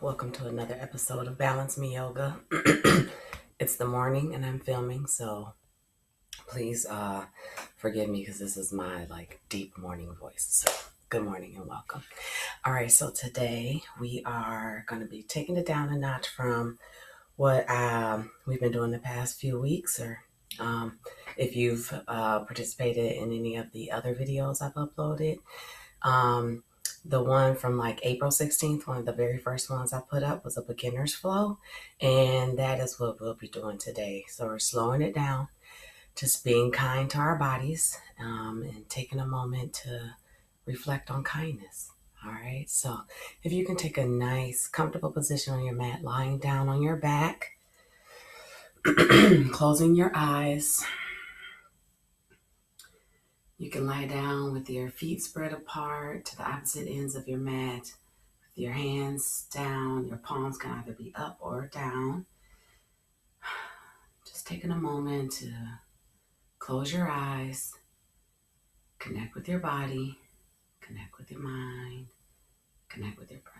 Welcome to another episode of Balance Me Yoga. It's the morning and I'm filming, so please forgive me because this is my deep morning voice. So good morning and welcome. All right, so today we are going to be taking it down a notch from what we've been doing the past few weeks, or if you've participated in any of the other videos I've uploaded. The one from April 16th, one of the very first ones I put up was a beginner's flow. And that is what we'll be doing today. So we're slowing it down, just being kind to our bodies, and taking a moment to reflect on kindness. All right. So if you can take a nice, comfortable position on your mat, lying down on your back, closing your eyes. You can lie down with your feet spread apart to the opposite ends of your mat. With your hands down, your palms can either be up or down. Just taking a moment to close your eyes, connect with your body, connect with your mind, connect with your breath.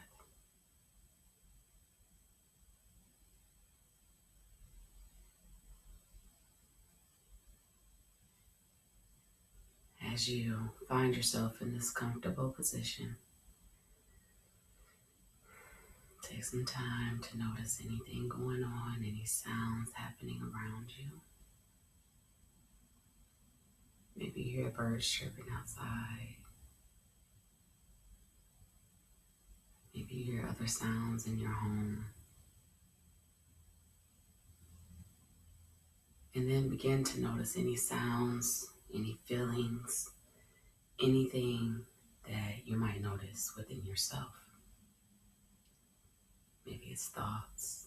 As you find yourself in this comfortable position, take some time to notice anything going on, any sounds happening around you. Maybe you hear birds chirping outside. Maybe you hear other sounds in your home. And then begin to notice any sounds, any feelings, anything that you might notice within yourself. Maybe it's thoughts.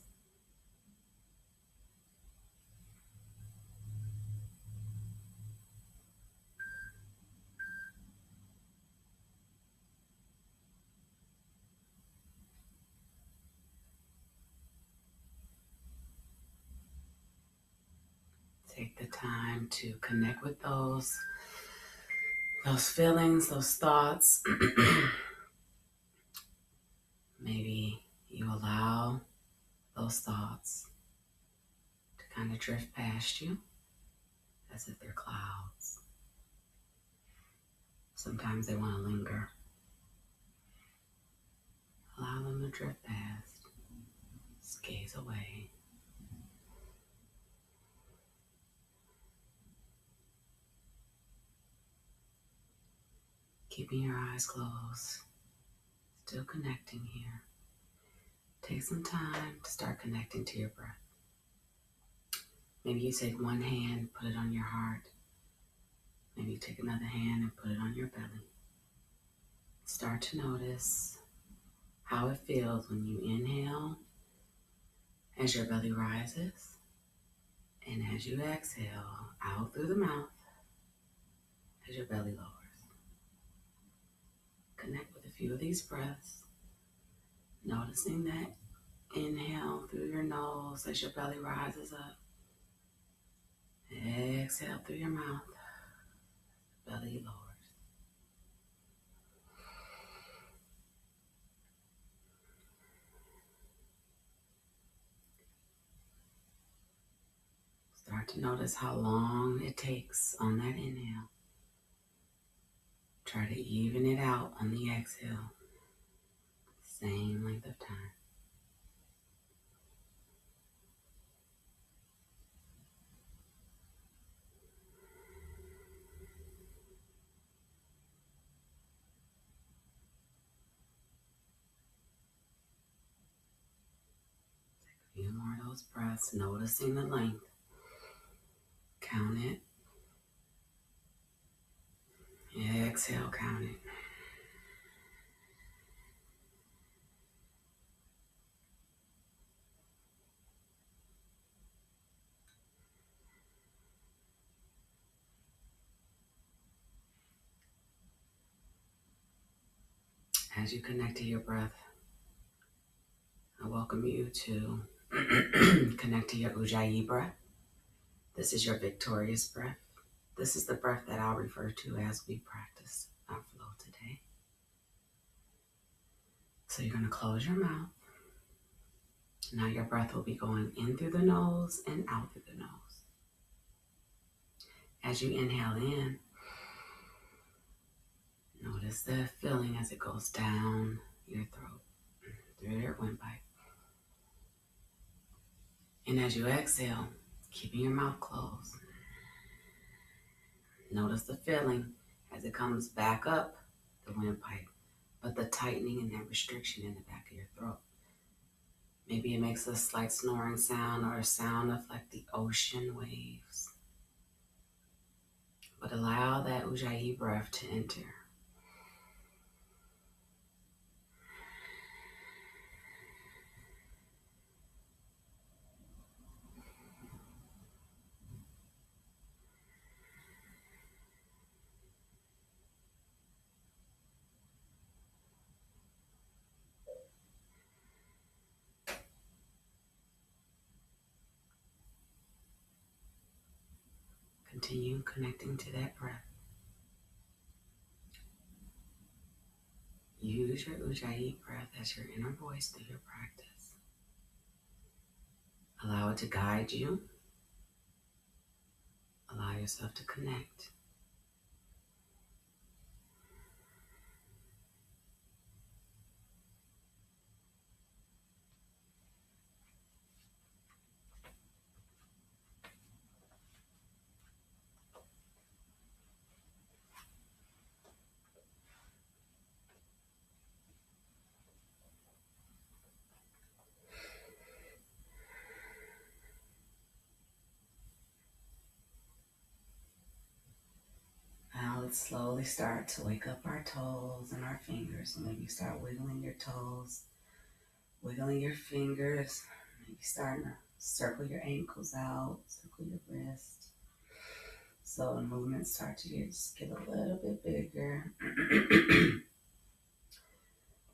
Take the time to connect with those feelings, those thoughts. Maybe you allow those thoughts to kind of drift past you as if they're clouds. Sometimes they want to linger. Allow them to drift past, gaze away. Keeping your eyes closed, still connecting here. Take some time to start connecting to your breath. Maybe you take one hand, put it on your heart. Maybe you take another hand and put it on your belly. Start to notice how it feels when you inhale as your belly rises, and as you exhale out through the mouth as your belly lowers. Connect with a few of these breaths, noticing that inhale through your nose as your belly rises up. Exhale through your mouth, belly lowers. Start to notice how long it takes on that inhale. Try to even it out on the exhale. Same length of time. Take a few more of those breaths, noticing the length. Count it. Exhale, count it. As you connect to your breath, I welcome you to connect to your Ujjayi breath. This is your victorious breath. This is the breath that I'll refer to as we practice our flow today. So you're going to close your mouth Now your breath will be going in through the nose and out through the nose. As you inhale in, notice the feeling as it goes down your throat, through your windpipe. And as you exhale, keeping your mouth closed, notice the feeling as it comes back up the windpipe, but the tightening and that restriction in the back of your throat. Maybe it makes a slight snoring sound or a sound of like the ocean waves. But allow that Ujjayi breath to enter. Continue connecting to that breath. Use your Ujjayi breath as your inner voice through your practice. Allow it to guide you. Allow yourself to connect. Now let's slowly start to wake up our toes and our fingers. So maybe start wiggling your toes, wiggling your fingers. Maybe starting to circle your ankles out, circle your wrist. So the movements start to just get a little bit bigger.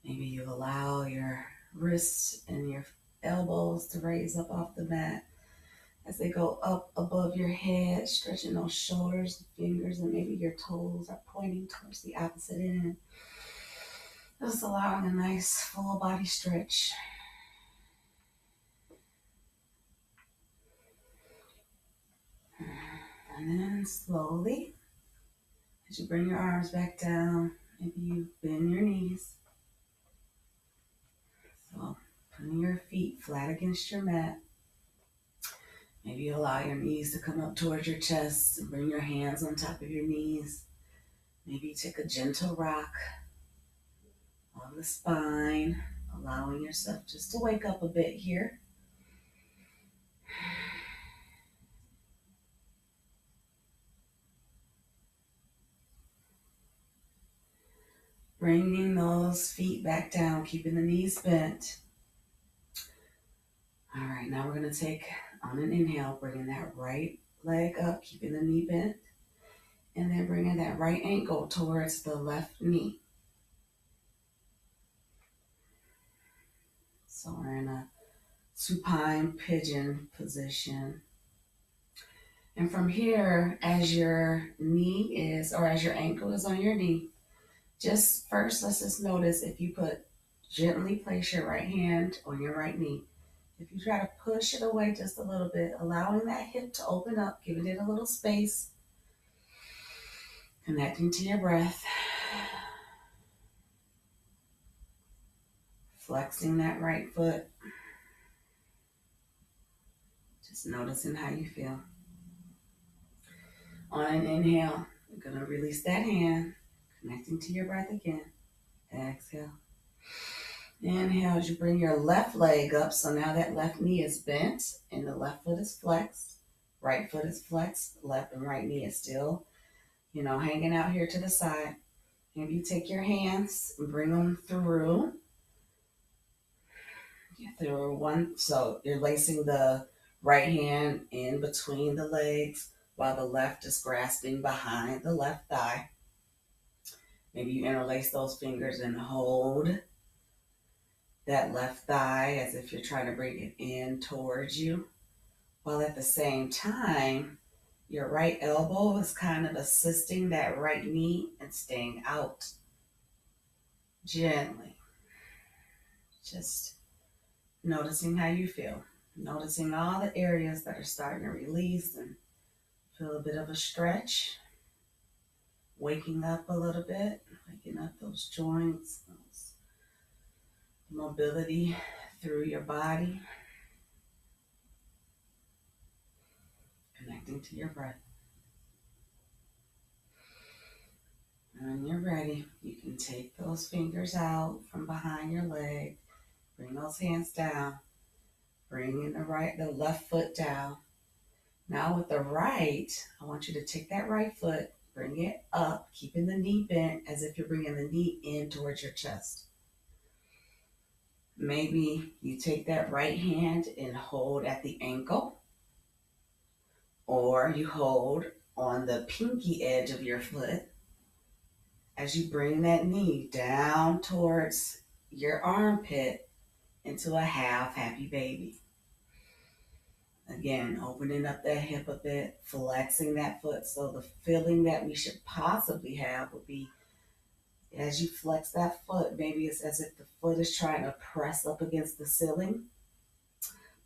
Maybe you allow your wrists and your elbows to raise up off the mat as they go up above your head, stretching those shoulders and fingers, and maybe your toes are pointing towards the opposite end. Just allowing a nice full body stretch. And then slowly, as you bring your arms back down, maybe you bend your knees. So putting your feet flat against your mat. Maybe you allow your knees to come up towards your chest and bring your hands on top of your knees. Maybe take a gentle rock on the spine, allowing yourself just to wake up a bit here. Bringing those feet back down, keeping the knees bent. All right, now we're going to take on an inhale, bringing that right leg up, keeping the knee bent, and then bringing that right ankle towards the left knee. So we're in a supine pigeon position. And from here, as your knee is, or as your ankle is on your knee, just first, let's just notice if you gently place your right hand on your right knee. If you try to push it away just a little bit, allowing that hip to open up, giving it a little space, connecting to your breath, flexing that right foot, just noticing how you feel. On an inhale, you're going to release that hand, connecting to your breath again. Exhale. Inhale as you bring your left leg up. So now that left knee is bent and the left foot is flexed. Right foot is flexed. Left and right knee is still, hanging out here to the side. Maybe you take your hands and bring them through one. So you're lacing the right hand in between the legs while the left is grasping behind the left thigh. Maybe you interlace those fingers and hold that left thigh as if you're trying to bring it in towards you, while at the same time, your right elbow is kind of assisting that right knee and staying out gently. Just Noticing how you feel. Noticing all the areas that are starting to release and feel a bit of a stretch. Waking up a little bit, waking up those joints, those mobility through your body, connecting to your breath. And when you're ready, you can take those fingers out from behind your leg, bring those hands down, bring in the left foot down. Now with the right, I want you to take that right foot, bring it up, keeping the knee bent as if you're bringing the knee in towards your chest. Maybe you take that right hand and hold at the ankle, or you hold on the pinky edge of your foot as you bring that knee down towards your armpit into a half happy baby. Again, opening up that hip a bit, flexing that foot. So the feeling that we should possibly have would be as you flex that foot, maybe it's as if the foot is trying to press up against the ceiling,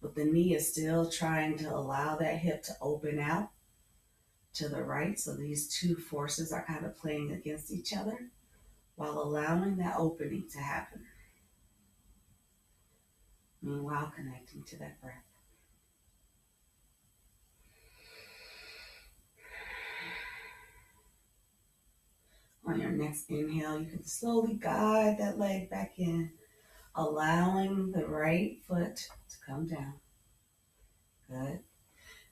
but the knee is still trying to allow that hip to open out to the right. So these two forces are kind of playing against each other while allowing that opening to happen. Meanwhile, connecting to that breath. On your next inhale, you can slowly guide that leg back in, allowing the right foot to come down. Good.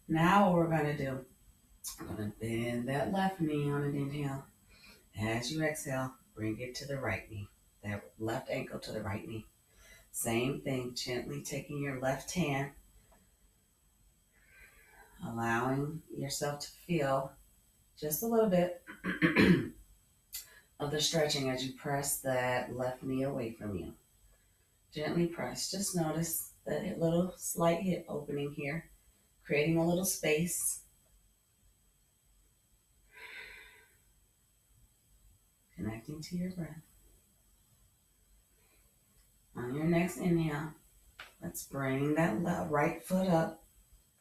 Now what we're going to do, I'm going to bend that left knee on an inhale. As you exhale, bring it to the right knee, that left ankle to the right knee. Same thing, gently taking your left hand, allowing yourself to feel just a little bit of the stretching as you press that left knee away from you. Gently press. Just notice that little slight hip opening here, creating a little space. Connecting to your breath. On your next inhale, let's bring that right foot up,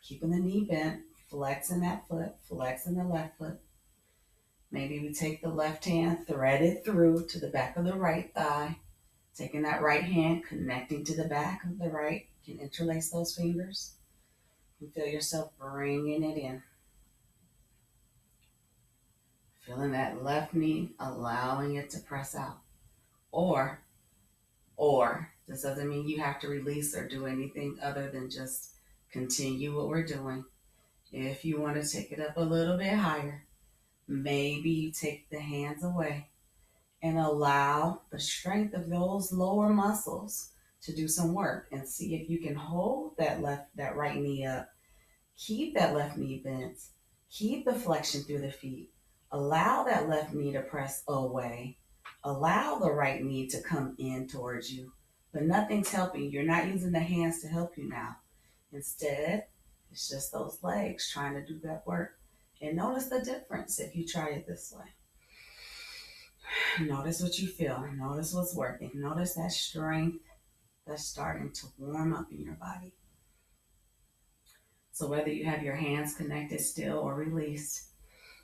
keeping the knee bent, flexing that foot, flexing the left foot. Maybe we take the left hand, thread it through to the back of the right thigh, taking that right hand, connecting to the back of the right. You can interlace those fingers. You feel yourself bringing it in. Feeling that left knee, allowing it to press out. Or, this doesn't mean you have to release or do anything other than just continue what we're doing. If you want to take it up a little bit higher, maybe you take the hands away and allow the strength of those lower muscles to do some work and see if you can hold that right knee up. Keep that left knee bent. Keep the flexion through the feet. Allow that left knee to press away. Allow the right knee to come in towards you. But nothing's helping. You're not using the hands to help you now. Instead, it's just those legs trying to do that work. And notice the difference if you try it this way. Notice what you feel. Notice what's working. Notice that strength that's starting to warm up in your body. So whether you have your hands connected still or released,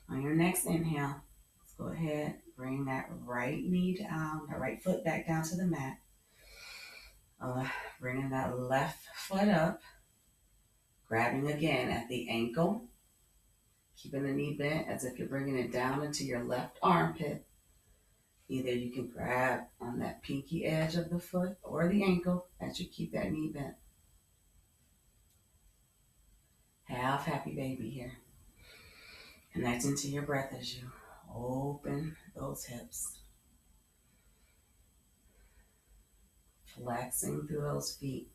on your next inhale, let's go ahead, bring that right knee down, that right foot back down to the mat. Bringing that left foot up, grabbing again at the ankle, keeping the knee bent as if you're bringing it down into your left armpit. Either you can grab on that pinky edge of the foot or the ankle as you keep that knee bent. Half happy baby here. Connecting to your breath as you open those hips. Flexing through those feet.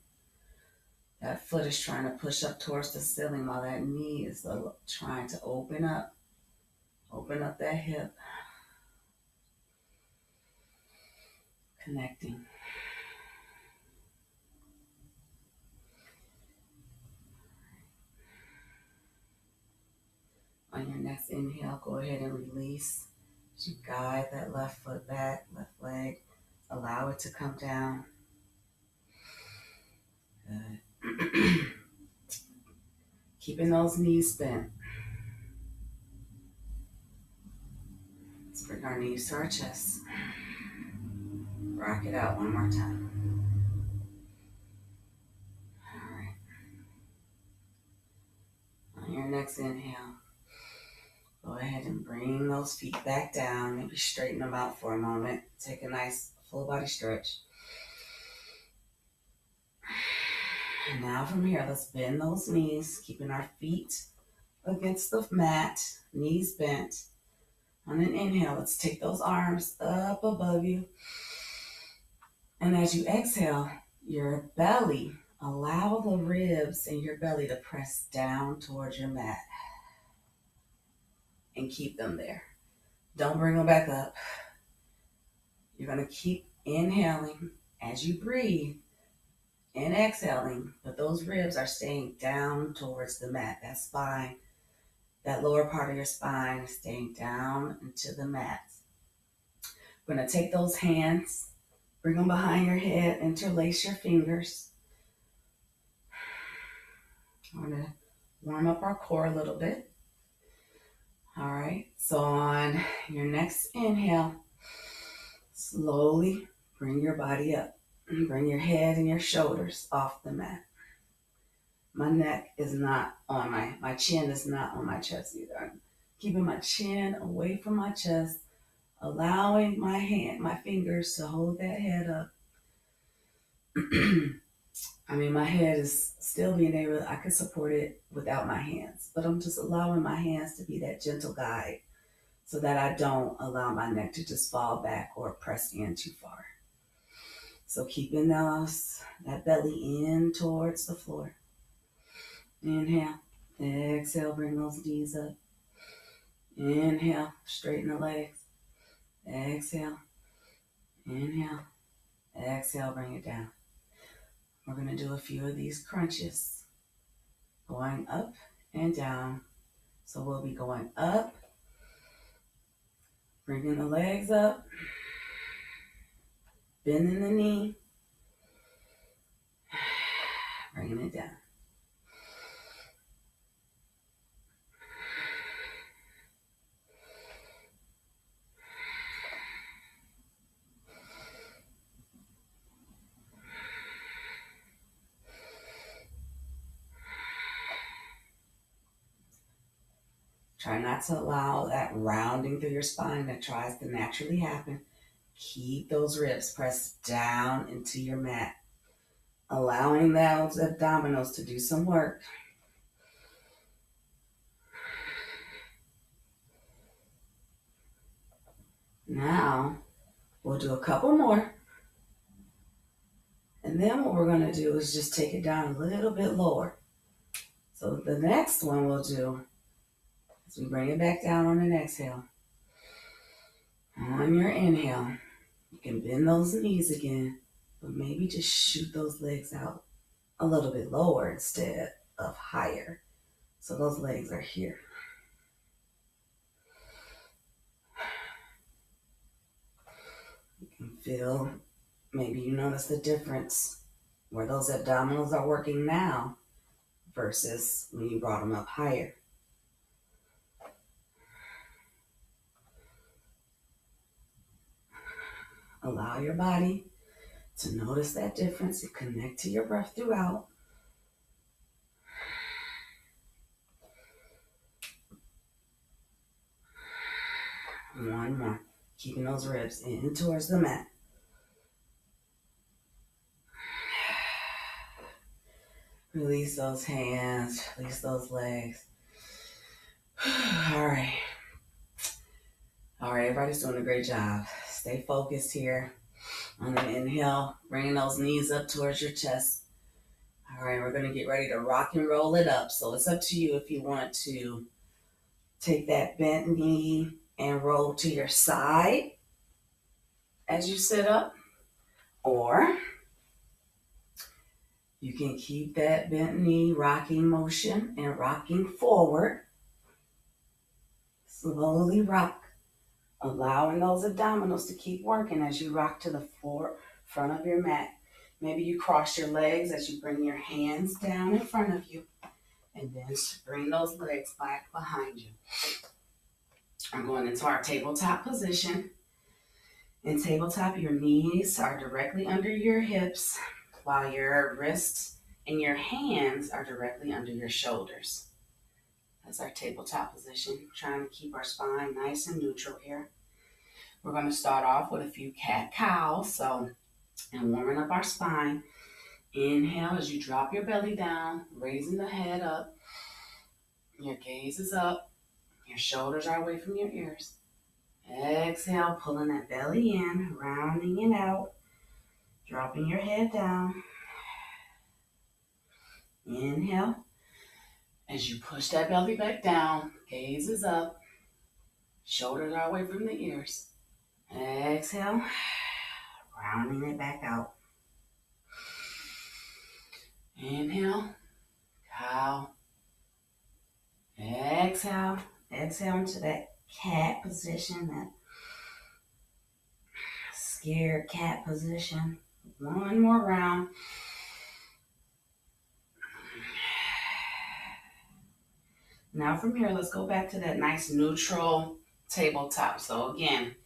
That foot is trying to push up towards the ceiling while that knee is trying to open up. Open up that hip. Connecting. On your next inhale, go ahead and release. As you guide that left foot back, left leg. Allow it to come down. Good. Keeping those knees bent. Let's bring our knees to our chest. Rock it out one more time. All right. On your next inhale, go ahead and bring those feet back down. Maybe straighten them out for a moment. Take a nice full body stretch. And now from here, let's bend those knees, keeping our feet against the mat, knees bent. On an inhale, let's take those arms up above you. And as you exhale, your belly, allow the ribs in your belly to press down towards your mat. And keep them there. Don't bring them back up. You're going to keep inhaling as you breathe and exhaling, but those ribs are staying down towards the mat. That spine, that lower part of your spine is staying down into the mat. We're going to take those hands, bring them behind your head, interlace your fingers. We're going to warm up our core a little bit. All right, so on your next inhale, slowly bring your body up. Bring your head and your shoulders off the mat. My neck is not on my chin is not on my chest either. I'm keeping my chin away from my chest, allowing my fingers to hold that head up. My head is still being able, I could support it without my hands, but I'm just allowing my hands to be that gentle guide so that I don't allow my neck to just fall back or press in too far. So keeping that belly in towards the floor. Inhale, exhale, bring those knees up. Inhale, straighten the legs. Exhale, inhale, exhale, bring it down. We're going to do a few of these crunches, going up and down. So we'll be going up, bringing the legs up, bending the knee, bringing it down. Try not to allow that rounding through your spine that tries to naturally happen. Keep those ribs pressed down into your mat, allowing those abdominals to do some work. Now, we'll do a couple more. And then what we're going to do is just take it down a little bit lower. So the next one we'll do is we bring it back down on an exhale. On your inhale, you can bend those knees again, but maybe just shoot those legs out a little bit lower instead of higher. So those legs are here. You can feel, maybe you notice the difference where those abdominals are working now versus when you brought them up higher. Allow your body to notice that difference and connect to your breath throughout. One more. Keeping those ribs in towards the mat. Release those hands, release those legs. All right, everybody's doing a great job. Stay focused here. On the inhale, bringing those knees up towards your chest. All right, we're gonna get ready to rock and roll it up. So it's up to you if you want to take that bent knee and roll to your side as you sit up, or you can keep that bent knee rocking motion and rocking forward. Slowly rock, allowing those abdominals to keep working as you rock to the front of your mat. Maybe you cross your legs as you bring your hands down in front of you, and then bring those legs back behind you. I'm going into our tabletop position. In tabletop, your knees are directly under your hips, while your wrists and your hands are directly under your shoulders. That's our tabletop position, trying to keep our spine nice and neutral here. We're going to start off with a few cat-cows, and warming up our spine. Inhale as you drop your belly down, raising the head up. Your gaze is up. Your shoulders are away from your ears. Exhale, pulling that belly in, rounding it out, dropping your head down. Inhale. As you push that belly back down, gaze is up, shoulders are away from the ears. Exhale, rounding it back out. Inhale, cow. Exhale, exhale into that cat position, that scared cat position. One more round. Now from here, let's go back to that nice neutral tabletop. So again,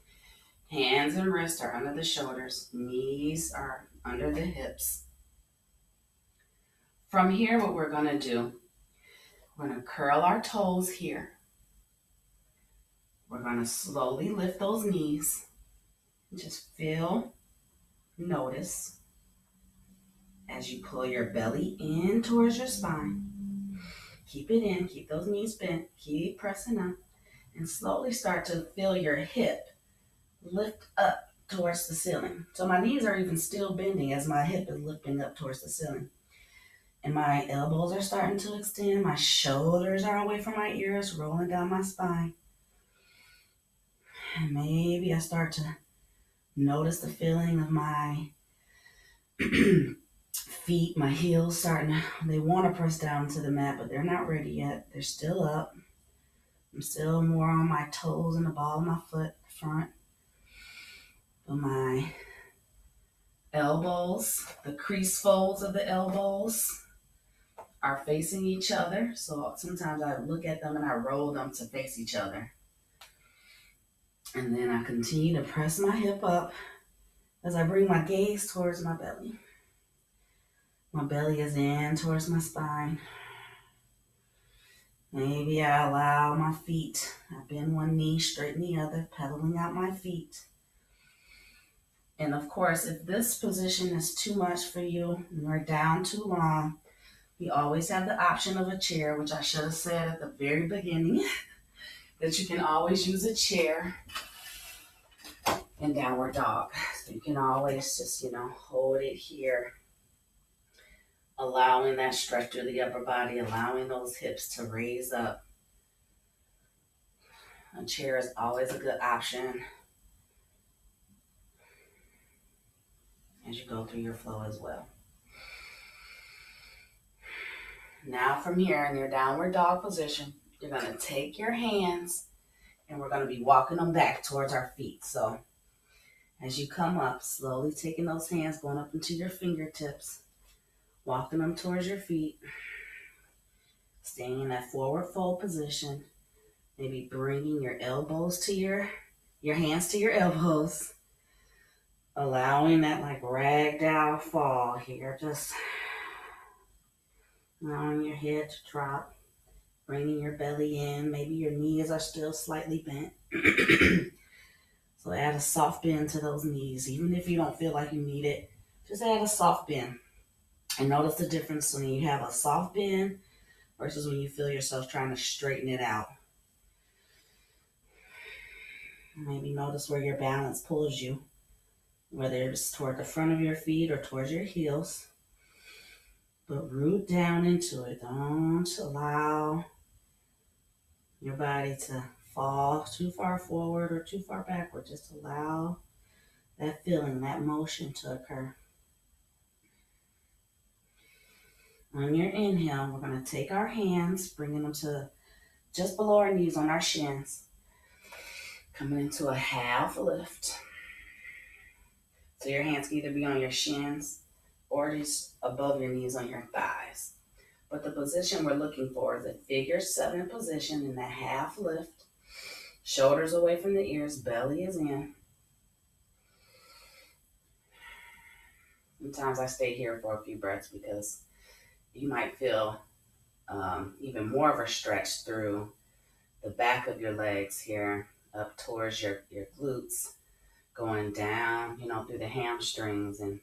hands and wrists are under the shoulders. Knees are under the hips. From here, what we're going to do, we're going to curl our toes here. We're going to slowly lift those knees. Just feel, notice as you pull your belly in towards your spine. Keep it in, keep those knees bent, keep pressing up, and slowly start to feel your hip lift up towards the ceiling. So my knees are even still bending as my hip is lifting up towards the ceiling. And my elbows are starting to extend, my shoulders are away from my ears, rolling down my spine. And maybe I start to notice the feeling of my feet, my heels they want to press down to the mat, but they're not ready yet. They're still up. I'm still more on my toes and the ball of my foot front. But my elbows, the crease folds of the elbows are facing each other. So sometimes I look at them and I roll them to face each other. And then I continue to press my hip up as I bring my gaze towards my belly. My belly is in towards my spine. Maybe I allow my feet, I bend one knee, straighten the other, pedaling out my feet. And of course, if this position is too much for you and you're down too long, we always have the option of a chair, which I should have said at the very beginning, that you can always use a chair in downward dog. So you can always just, hold it here, allowing that stretch through the upper body, allowing those hips to raise up. A chair is always a good option as you go through your flow as well. Now from here in your downward dog position, you're going to take your hands and we're going to be walking them back towards our feet. So as you come up, slowly taking those hands, going up into your fingertips, walking them towards your feet, staying in that forward fold position, maybe bringing your elbows to your hands to your elbows, allowing that like ragdoll fall here, just allowing your head to drop, bringing your belly in. Maybe your knees are still slightly bent. So add a soft bend to those knees. Even if you don't feel like you need it, just add a soft bend. And notice the difference when you have a soft bend versus when you feel yourself trying to straighten it out. Maybe notice where your balance pulls you, whether it's toward the front of your feet or towards your heels. But root down into it. Don't allow your body to fall too far forward or too far backward. Just allow that feeling, that motion to occur. On your inhale, we're going to take our hands, bringing them to just below our knees on our shins. Coming into a half lift. So your hands can either be on your shins or just above your knees on your thighs. But the position we're looking for is a figure 7 position in the half lift. Shoulders away from the ears, belly is in. Sometimes I stay here for a few breaths because you might feel even more of a stretch through the back of your legs here up towards your glutes, going down, through the hamstrings, and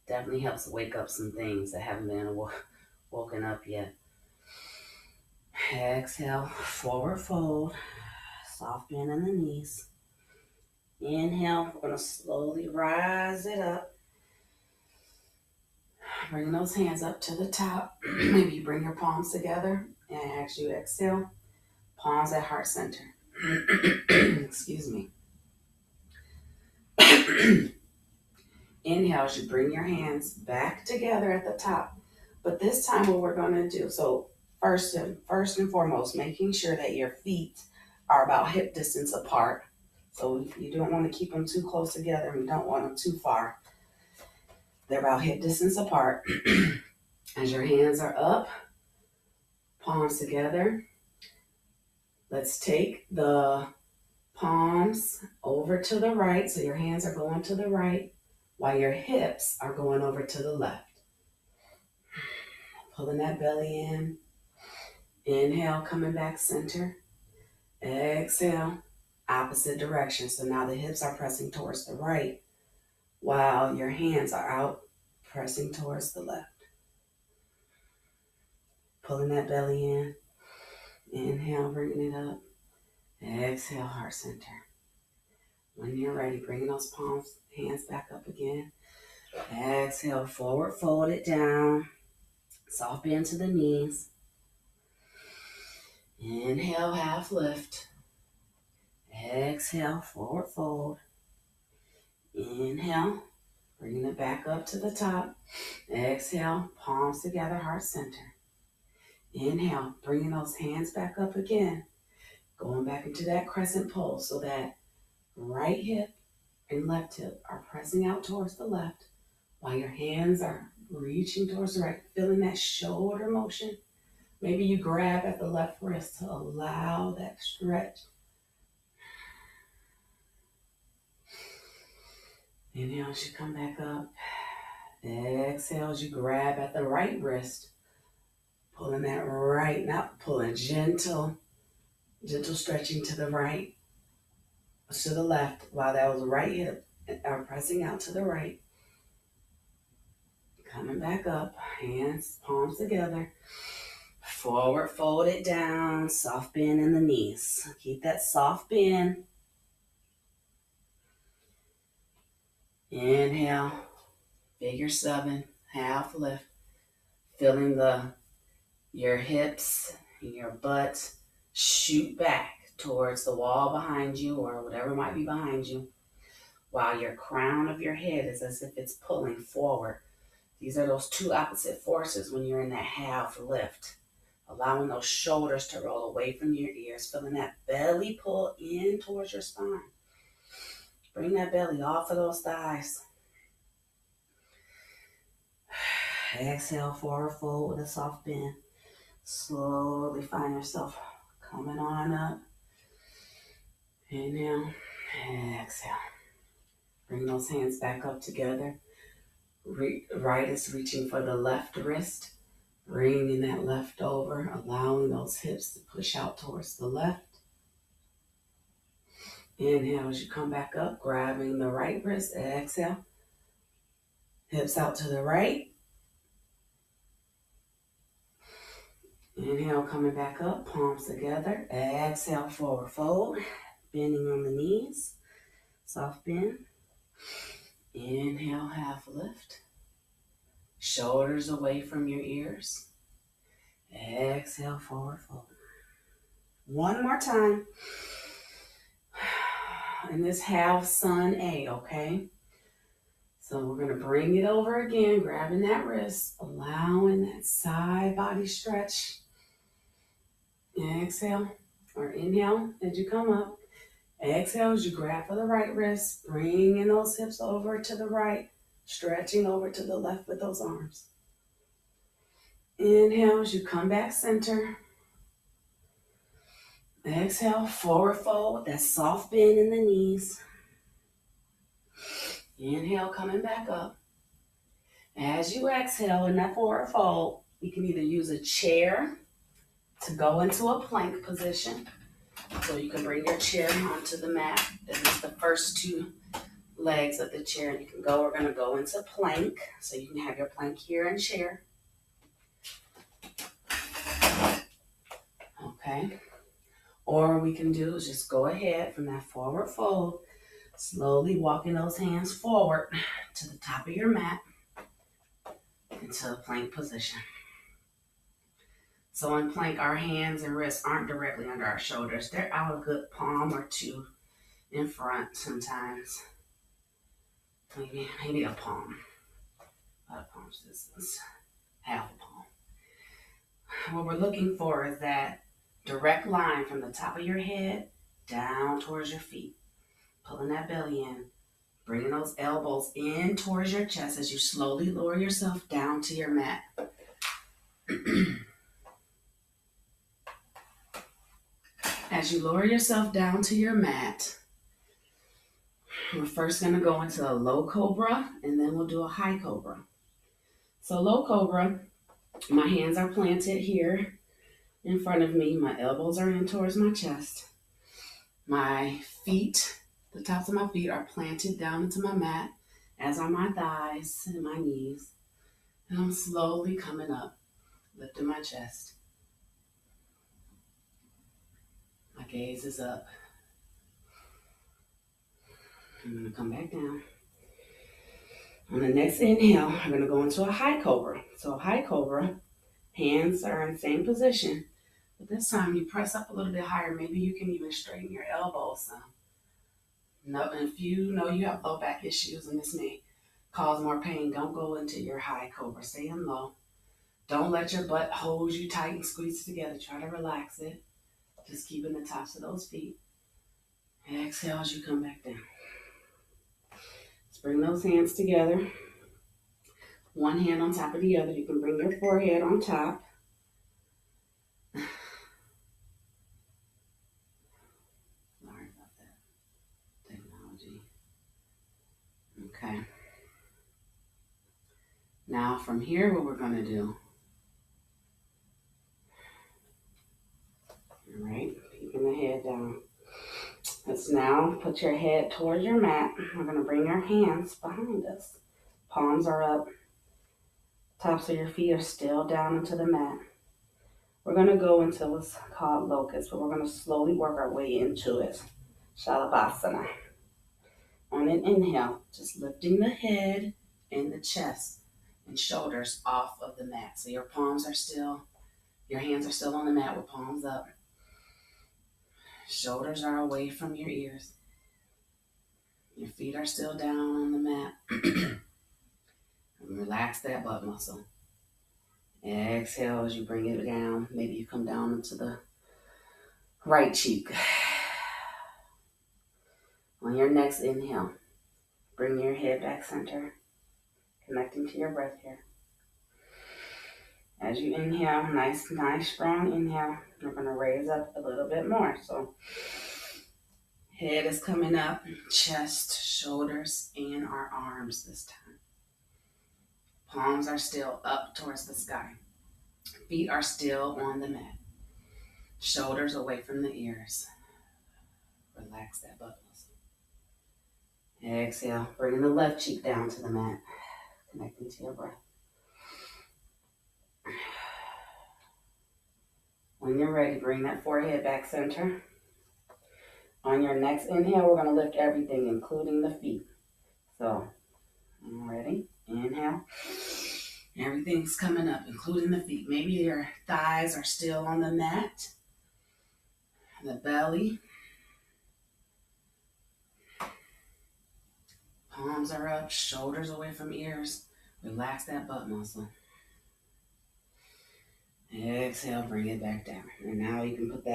definitely helps wake up some things that haven't been woken up yet. Exhale, forward fold, soft bend in the knees. Inhale, we're going to slowly rise it up. Bring those hands up to the top. Maybe you bring your palms together, and as you exhale, palms at heart center. Excuse me. Inhale as you bring your hands back together at the top. But this time what we're going to do, so first and foremost, making sure that your feet are about hip distance apart. So you don't want to keep them too close together, and you don't want them too far. They're about hip distance apart. As your hands are up, palms together, let's take the palms over to the right. So your hands are going to the right while your hips are going over to the left. Pulling that belly in. Inhale, coming back center. Exhale, opposite direction. So now the hips are pressing towards the right while your hands are out pressing towards the left. Pulling that belly in. Inhale, bringing it up. Exhale, heart center. When you're ready, bringing those hands back up again. Exhale, forward fold it down. Soft bend to the knees. Inhale, half lift. Exhale, forward fold. Inhale, bringing it back up to the top. Exhale, palms together, heart center. Inhale, bringing those hands back up again. Going back into that crescent pose so that right hip and left hip are pressing out towards the left while your hands are reaching towards the right, feeling that shoulder motion. Maybe you grab at the left wrist to allow that stretch. Inhale as you come back up. Exhale as you grab at the right wrist. Pulling that right, not pulling, gentle stretching to the right, to the left, while that was right hip are pressing out to the right. Coming back up, hands, palms together. Forward fold it down, soft bend in the knees. Keep that soft bend. Inhale, figure 7, half lift. Feeling your hips and your butt shoot back towards the wall behind you or whatever might be behind you, while your crown of your head is as if it's pulling forward. These are those two opposite forces when you're in that half lift. Allowing those shoulders to roll away from your ears, feeling that belly pull in towards your spine. Bring that belly off of those thighs. Exhale, forward fold with a soft bend. Slowly find yourself coming on up. Inhale, exhale. Bring those hands back up together. Right is reaching for the left wrist. Bringing that left over, allowing those hips to push out towards the left. Inhale as you come back up, grabbing the right wrist. Exhale. Hips out to the right. Inhale, coming back up, palms together. Exhale, forward fold. Bending on the knees. Soft bend. Inhale, half lift. Shoulders away from your ears. Exhale, forward fold. One more time. And this half sun A, okay? So we're going to bring it over again, grabbing that wrist, allowing that side body stretch. Exhale, or inhale as you come up. Exhale as you grab for the right wrist, bringing those hips over to the right. Stretching over to the left with those arms. Inhale as you come back center. Exhale, forward fold, that soft bend in the knees. Inhale, coming back up. As you exhale in that forward fold, you can either use a chair to go into a plank position. So you can bring your chair onto the mat. This is the first two legs of the chair. And you can go, we're gonna go into plank. So you can have your plank here and chair. Okay. Or we can do is just go ahead from that forward fold, slowly walking those hands forward to the top of your mat into a plank position. So in plank, our hands and wrists aren't directly under our shoulders. They're out a good palm or two in front sometimes. Maybe a palm. About a palm's distance. Half a palm. What we're looking for is that direct line from the top of your head down towards your feet. Pulling that belly in. Bringing those elbows in towards your chest as you slowly lower yourself down to your mat. As you lower yourself down to your mat, we're first going to go into a low cobra and then we'll do a high cobra. So low cobra, my hands are planted here in front of me. My elbows are in towards my chest. My feet, the tops of my feet are planted down into my mat, as are my thighs and my knees. And I'm slowly coming up, lifting my chest. My gaze is up. I'm going to come back down. On the next inhale, I'm going to go into a high cobra. So a high cobra, hands are in the same position, but this time you press up a little bit higher. Maybe you can even straighten your elbows some. No, if you know you have low back issues and this may cause more pain, don't go into your high cobra. Stay in low. Don't let your butt hold you tight and squeeze together. Try to relax it. Just keeping the tops of those feet. Exhale as you come back down. Let's bring those hands together. One hand on top of the other. You can bring your forehead on top. Sorry about that technology. Okay. Now from here, what we're going to do. All right, keeping the head down. Let's now put your head towards your mat. We're going to bring your hands behind us. Palms are up. Tops of your feet are still down into the mat. We're going to go into what's called locust, but we're going to slowly work our way into it. Shalabhasana. On an inhale, just lifting the head and the chest and shoulders off of the mat. So your hands are still on the mat with palms up. Shoulders are away from your ears. Your feet are still down on the mat. And relax that butt muscle. Exhale as you bring it down. Maybe you come down into the right cheek. On your next inhale, bring your head back center, connecting to your breath here. As you inhale, nice, strong inhale, you're going to raise up a little bit more. So head is coming up, chest, shoulders, and our arms this time. Palms are still up towards the sky. Feet are still on the mat. Shoulders away from the ears. Relax that butt muscle. Exhale, bringing the left cheek down to the mat, connecting to your breath. When you're ready, bring that forehead back center. On your next inhale, we're going to lift everything, including the feet. So, I'm ready. Inhale. Everything's coming up, including the feet. Maybe your thighs are still on the mat. The belly. Palms are up, shoulders away from ears. Relax that butt muscle. Exhale, bring it back down. And now you can put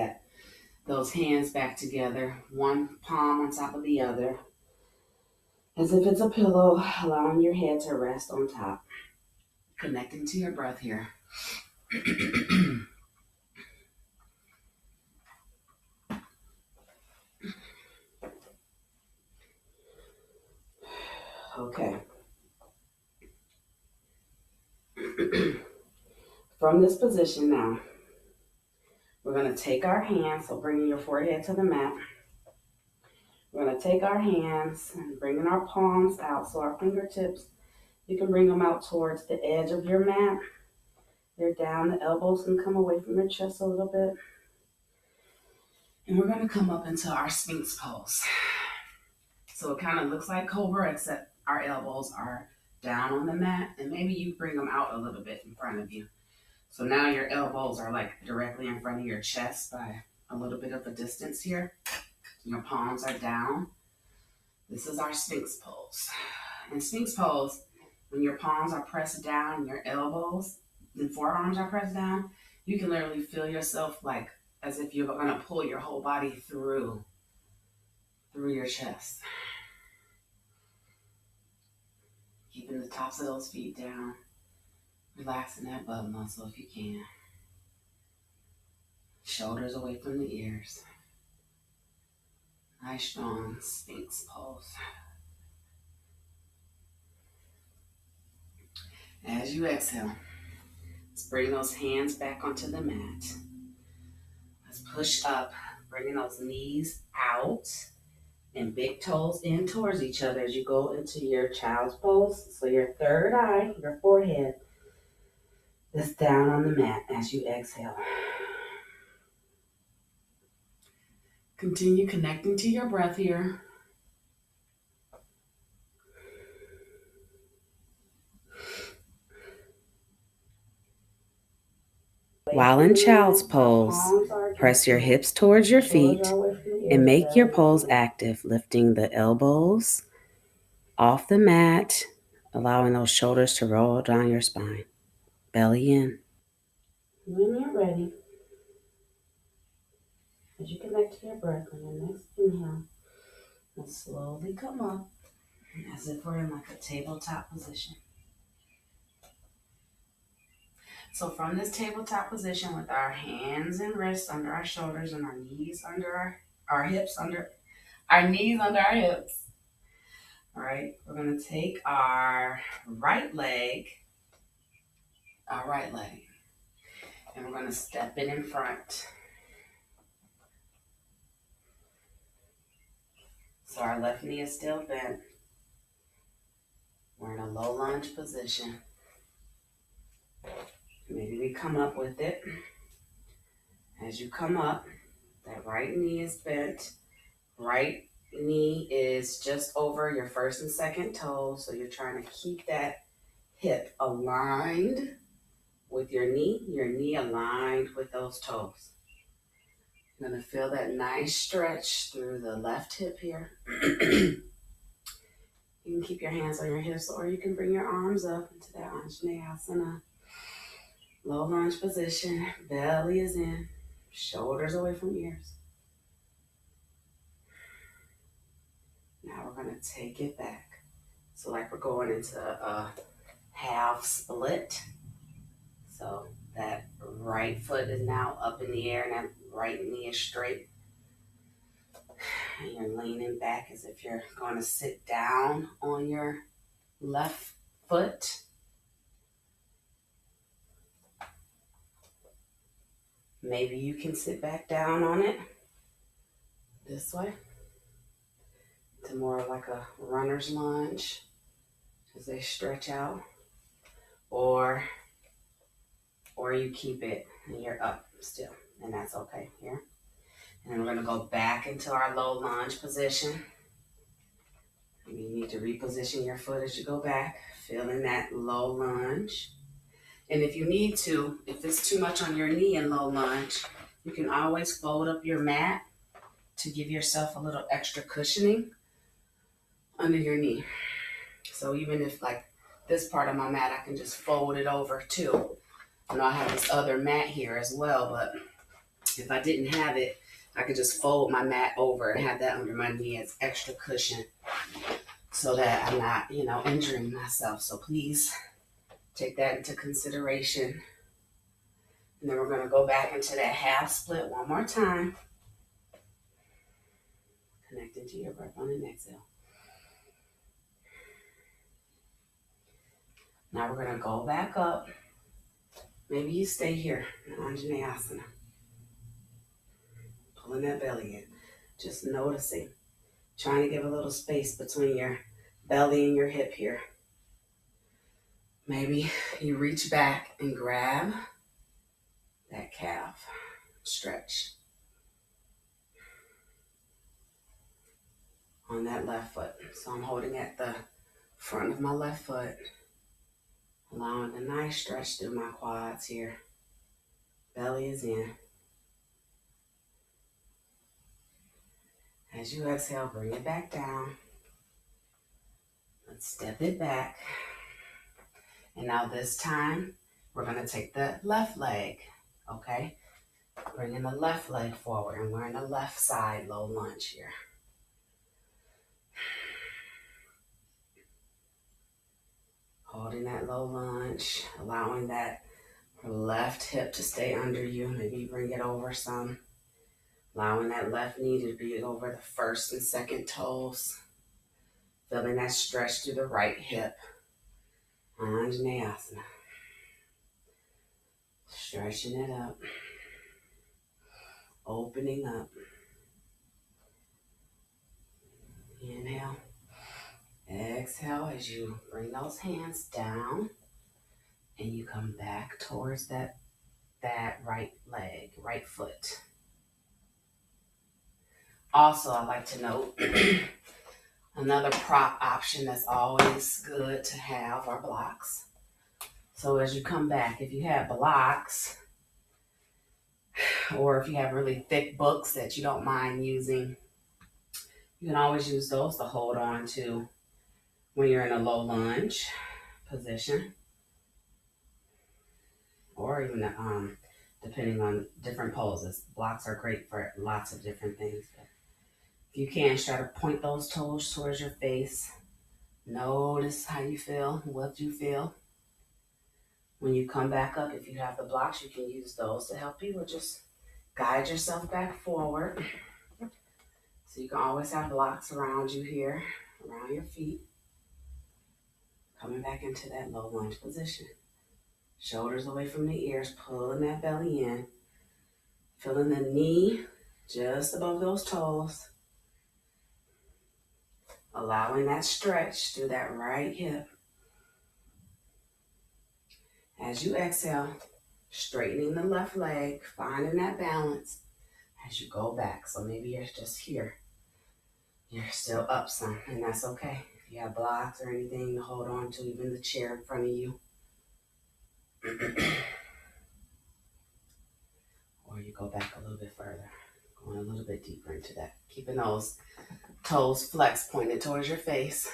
those hands back together, one palm on top of the other. as if it's a pillow, allowing your head to rest on top. Connecting to your breath here. Okay. From this position now, we're going to take our hands, so bringing your forehead to the mat. We're going to take our hands and bringing our palms out, so our fingertips, you can bring them out towards the edge of your mat. They're down, the elbows can come away from your chest a little bit. And we're going to come up into our Sphinx pose. So it kind of looks like Cobra, except our elbows are down on the mat, and maybe you bring them out a little bit in front of you. So now your elbows are like directly in front of your chest by a little bit of a distance here. Your palms are down. This is our Sphinx pose. In Sphinx pose, when your palms are pressed down, your elbows and forearms are pressed down, you can literally feel yourself like as if you're going to pull your whole body through your chest. Keeping the tops of those feet down. Relaxing that butt muscle if you can. Shoulders away from the ears. Nice strong Sphinx pose. As you exhale, let's bring those hands back onto the mat. Let's push up, bringing those knees out and big toes in towards each other as you go into your child's pose. So your third eye, your forehead, is down on the mat as you exhale. Continue connecting to your breath here. While in child's pose, press your hips towards your feet and make your pose active, lifting the elbows off the mat, allowing those shoulders to roll down your spine. Belly in. When you're ready, as you connect to your breath on your next inhale, let's slowly come up as if we're in like a tabletop position. So from this tabletop position with our hands and wrists under our shoulders and our knees under our hips under our knees under our hips. All right, we're going to take our right leg, and we're going to step it in front. So our left knee is still bent. We're in a low lunge position. Maybe we come up with it. As you come up, that right knee is bent. Right knee is just over your first and second toes. So you're trying to keep that hip aligned with your knee aligned with those toes. You're going to feel that nice stretch through the left hip here. You can keep your hands on your hips, or you can bring your arms up into that Anjaneyasana. Low lunge position, belly is in, shoulders away from ears. Now we're going to take it back. So like we're going into a half split. So that right foot is now up in the air and that right knee is straight. And you're leaning back as if you're going to sit down on your left foot. Maybe you can sit back down on it this way to more like a runner's lunge as they stretch out. Or you keep it and you're up still, and that's okay here. And we're going to go back into our low lunge position. You need to reposition your foot as you go back, feeling that low lunge. And if you need to, if it's too much on your knee in low lunge, you can always fold up your mat to give yourself a little extra cushioning under your knee. So even if like this part of my mat, I can just fold it over too. I know I have this other mat here as well, but if I didn't have it, I could just fold my mat over and have that under my knee as extra cushion so that I'm not, injuring myself. So please take that into consideration. And then we're going to go back into that half split one more time. Connecting to your breath on an exhale. Now we're going to go back up. Maybe you stay here in Anjaneyasana. Pulling that belly in. Just noticing. Trying to give a little space between your belly and your hip here. Maybe you reach back and grab that calf. Stretch. On that left foot. So I'm holding at the front of my left foot. Allowing a nice stretch through my quads here. Belly is in. As you exhale, bring it back down. Let's step it back. And now this time, we're going to take the left leg, okay? Bringing the left leg forward, and we're in the left side low lunge here. Holding that low lunge, allowing that left hip to stay under you. Maybe bring it over some. Allowing that left knee to be over the first and second toes. Feeling that stretch through the right hip. Anjaneyasana. Stretching it up. Opening up. Inhale. Exhale as you bring those hands down and you come back towards that right leg, right foot. Also, I like to note another prop option that's always good to have are blocks. So as you come back, if you have blocks or if you have really thick books that you don't mind using, you can always use those to hold on to when you're in a low lunge position, or even depending on different poses. Blocks are great for lots of different things. But if you can, try to point those toes towards your face. Notice how you feel, what you feel. When you come back up, if you have the blocks, you can use those to help you, or just guide yourself back forward. So you can always have blocks around you here, around your feet. Coming back into that low lunge position. Shoulders away from the ears, pulling that belly in. Feeling the knee just above those toes. Allowing that stretch through that right hip. As you exhale, straightening the left leg, finding that balance as you go back. So maybe you're just here. You're still up some, and that's okay. If you have blocks or anything to hold on to, even the chair in front of you. Or you go back a little bit further, going a little bit deeper into that. Keeping those toes flexed, pointed towards your face.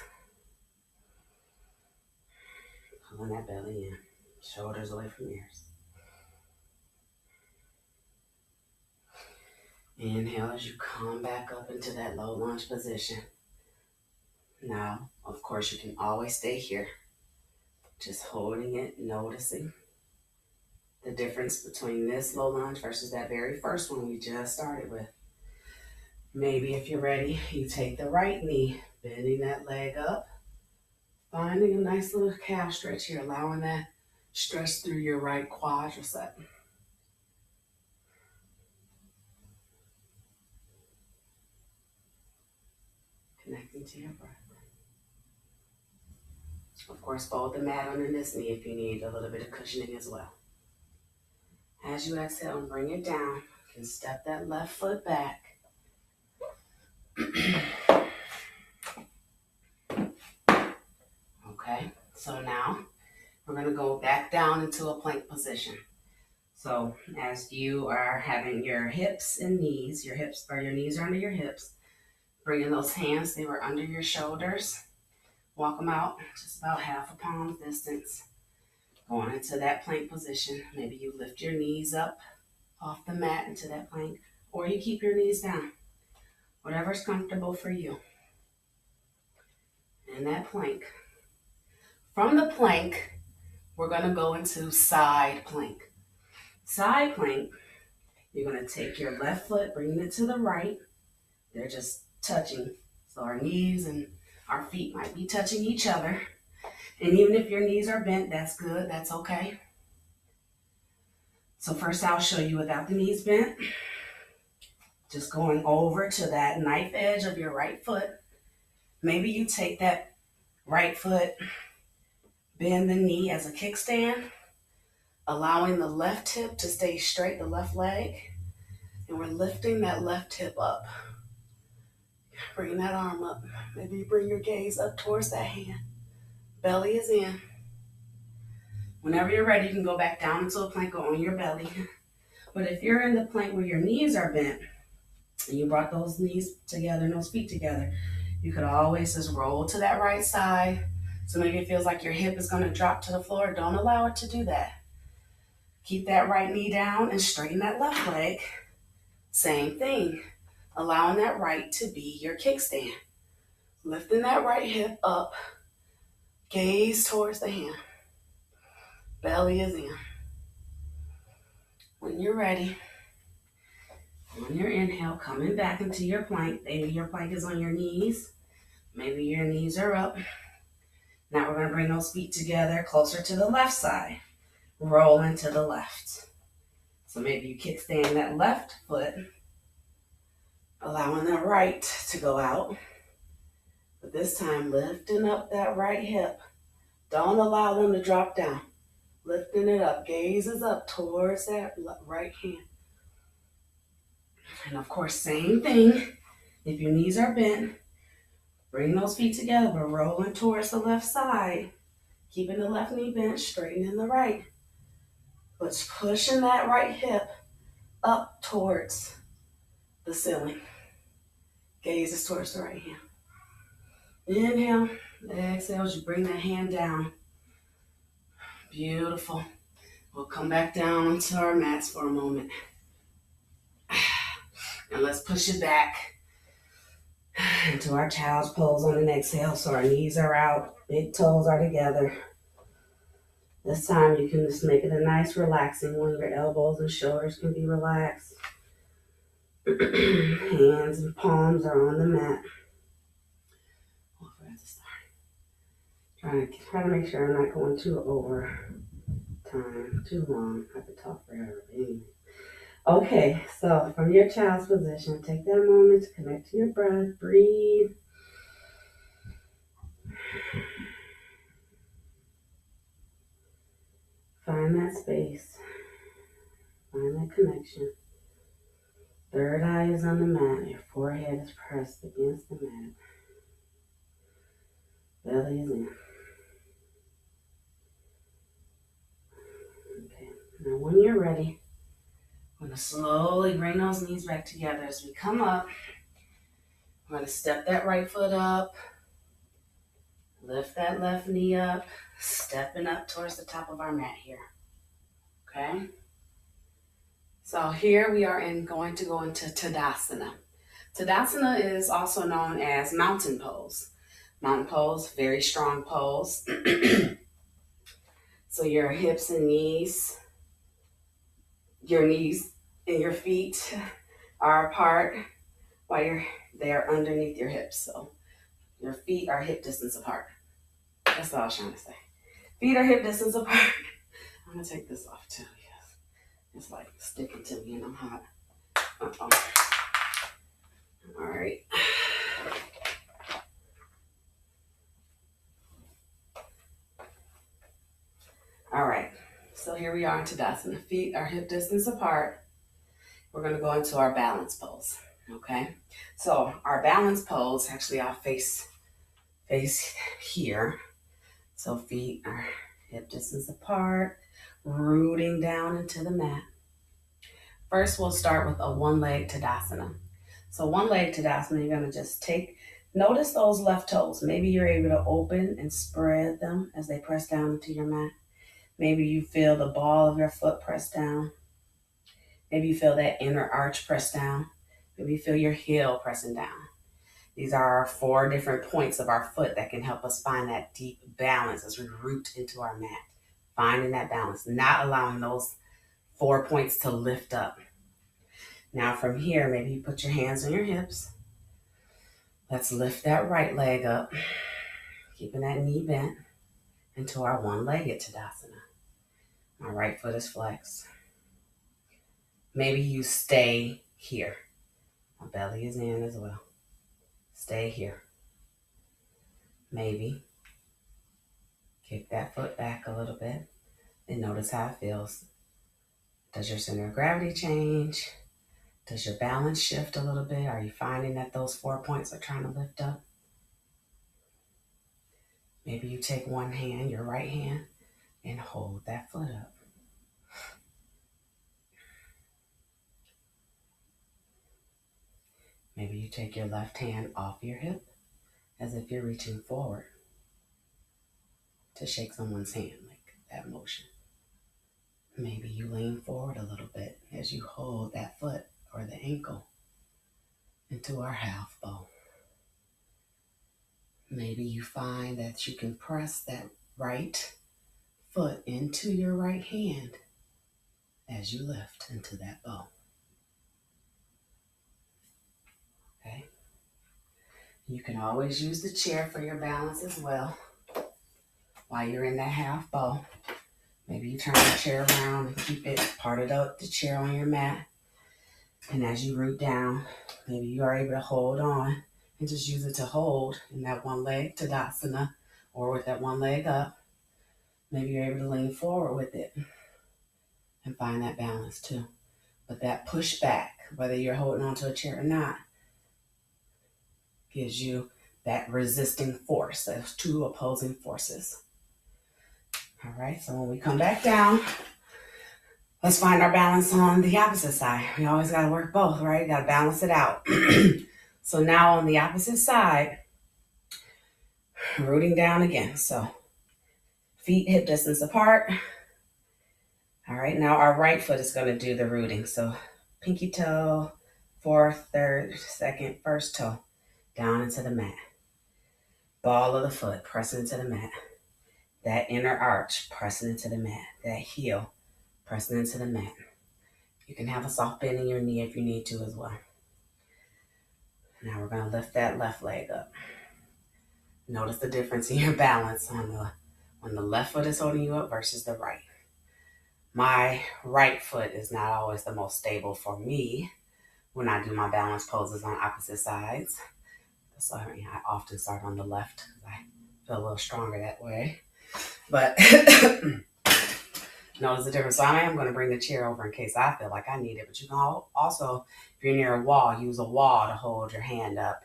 Pulling that belly in, shoulders away from ears. Inhale as you come back up into that low lunge position. Now, of course, you can always stay here. Just holding it, noticing the difference between this low lunge versus that very first one we just started with. Maybe if you're ready, you take the right knee, bending that leg up, finding a nice little calf stretch here, allowing that stretch through your right quadricep. Connecting to your breath. Of course, fold the mat under this knee if you need a little bit of cushioning as well. As you exhale and bring it down, you can step that left foot back. Okay, so now we're going to go back down into a plank position. So as you are having your hips and knees, your knees are under your hips, bringing those hands, they were under your shoulders. Walk them out just about half a palm distance. Going into that plank position. Maybe you lift your knees up off the mat into that plank, or you keep your knees down. Whatever's comfortable for you. in that plank. From the plank, we're gonna go into side plank. Side plank, you're gonna take your left foot, bringing it to the right. They're just touching. So our knees and our feet might be touching each other. And even if your knees are bent, that's good, that's okay. So first I'll show you without the knees bent. Just going over to that knife edge of your right foot. Maybe you take that right foot, bend the knee as a kickstand, allowing the left hip to stay straight, the left leg. And we're lifting that left hip up. Bring that arm up. Maybe you bring your gaze up towards that hand. Belly is in. Whenever you're ready, you can go back down into a plank or on your belly. But if you're in the plank where your knees are bent, and you brought those knees together and those feet together, you could always just roll to that right side. So maybe it feels like your hip is going to drop to the floor. Don't allow it to do that. Keep that right knee down and straighten that left leg. Same thing. Allowing that right to be your kickstand. Lifting that right hip up. Gaze towards the hand. Belly is in. When you're ready, on your inhale, coming back into your plank. Maybe your plank is on your knees. Maybe your knees are up. Now we're going to bring those feet together closer to the left side. Rolling to the left. So maybe you kickstand that left foot, allowing the right to go out. But this time, lifting up that right hip. Don't allow them to drop down. Lifting it up. Gaze is up towards that right hand. And of course, same thing. If your knees are bent, bring those feet together, but rolling towards the left side. Keeping the left knee bent, straightening the right. But pushing that right hip up towards the ceiling. Gaze is towards the right hand. Inhale. Exhale as you bring that hand down. Beautiful. We'll come back down onto our mats for a moment. And let's push it back into our child's pose on an exhale. So our knees are out, big toes are together. This time you can just make it a nice relaxing one. Your elbows and shoulders can be relaxed. Hands and palms are on the mat. Oh, I forgot to start. Try to make sure I'm not going too over time, too long. I could talk forever. Anyway. Okay, so from your child's position, take that moment to connect to your breath. Breathe. Find that space. Find that connection. Third eye is on the mat. Your forehead is pressed against the mat. Belly is in. Okay, now when you're ready, I'm going to slowly bring those knees back together as we come up. I'm going to step that right foot up. Lift that left knee up. Stepping up towards the top of our mat here. Okay? So here we are going to go into Tadasana. Tadasana is also known as mountain pose. Mountain pose, very strong pose. So your hips and knees, your knees and your feet are apart while they are underneath your hips. So your feet are hip distance apart. That's all I was trying to say. Feet are hip distance apart. I'm going to take this off too. Yes. It's like sticking to me and I'm hot. Uh-oh. All right. All right. So here we are in Tadasana. Feet are hip distance apart. We're going to go into our balance pose. Okay. So our balance pose, actually I'll face here. So feet are hip distance apart, rooting down into the mat. First, we'll start with a one-leg Tadasana. So one-leg Tadasana, you're going to just notice those left toes. Maybe you're able to open and spread them as they press down into your mat. Maybe you feel the ball of your foot press down. Maybe you feel that inner arch press down. Maybe you feel your heel pressing down. These are our 4 different points of our foot that can help us find that deep balance as we root into our mat. Finding that balance, not allowing those 4 points to lift up. Now from here, maybe you put your hands on your hips. Let's lift that right leg up, keeping that knee bent into our one-legged Tadasana. My right foot is flexed. Maybe you stay here. My belly is in as well. Stay here. Maybe kick that foot back a little bit and notice how it feels. Does your center of gravity change? Does your balance shift a little bit? Are you finding that those 4 points are trying to lift up? Maybe you take one hand, your right hand, and hold that foot up. Maybe you take your left hand off your hip as if you're reaching forward to shake someone's hand, like that motion. Maybe you lean forward a little bit as you hold that foot or the ankle into our half bow. Maybe you find that you can press that right foot into your right hand as you lift into that bow. Okay? You can always use the chair for your balance as well. While you're in that half bow, maybe you turn the chair around and keep it parted up, the chair on your mat. And as you root down, maybe you are able to hold on and just use it to hold in that one leg Tadasana or with that one leg up. Maybe you're able to lean forward with it and find that balance too. But that push back, whether you're holding onto a chair or not, gives you that resisting force, those 2 opposing forces. All right, so when we come back down, let's find our balance on the opposite side. We always got to work both, right? Got to balance it out. So now on the opposite side, rooting down again. So feet hip distance apart. All right, now our right foot is going to do the rooting. So pinky toe, 4th, 3rd, 2nd, 1st toe down into the mat. Ball of the foot pressing into the mat. That inner arch pressing into the mat. That heel pressing into the mat. You can have a soft bend in your knee if you need to as well. Now we're going to lift that left leg up. Notice the difference in your balance on when the left foot is holding you up versus the right. My right foot is not always the most stable for me when I do my balance poses on opposite sides. So I often start on the left because I feel a little stronger that way. But notice the difference. So I am going to bring the chair over in case I feel like I need it. But you can also, if you're near a wall, use a wall to hold your hand up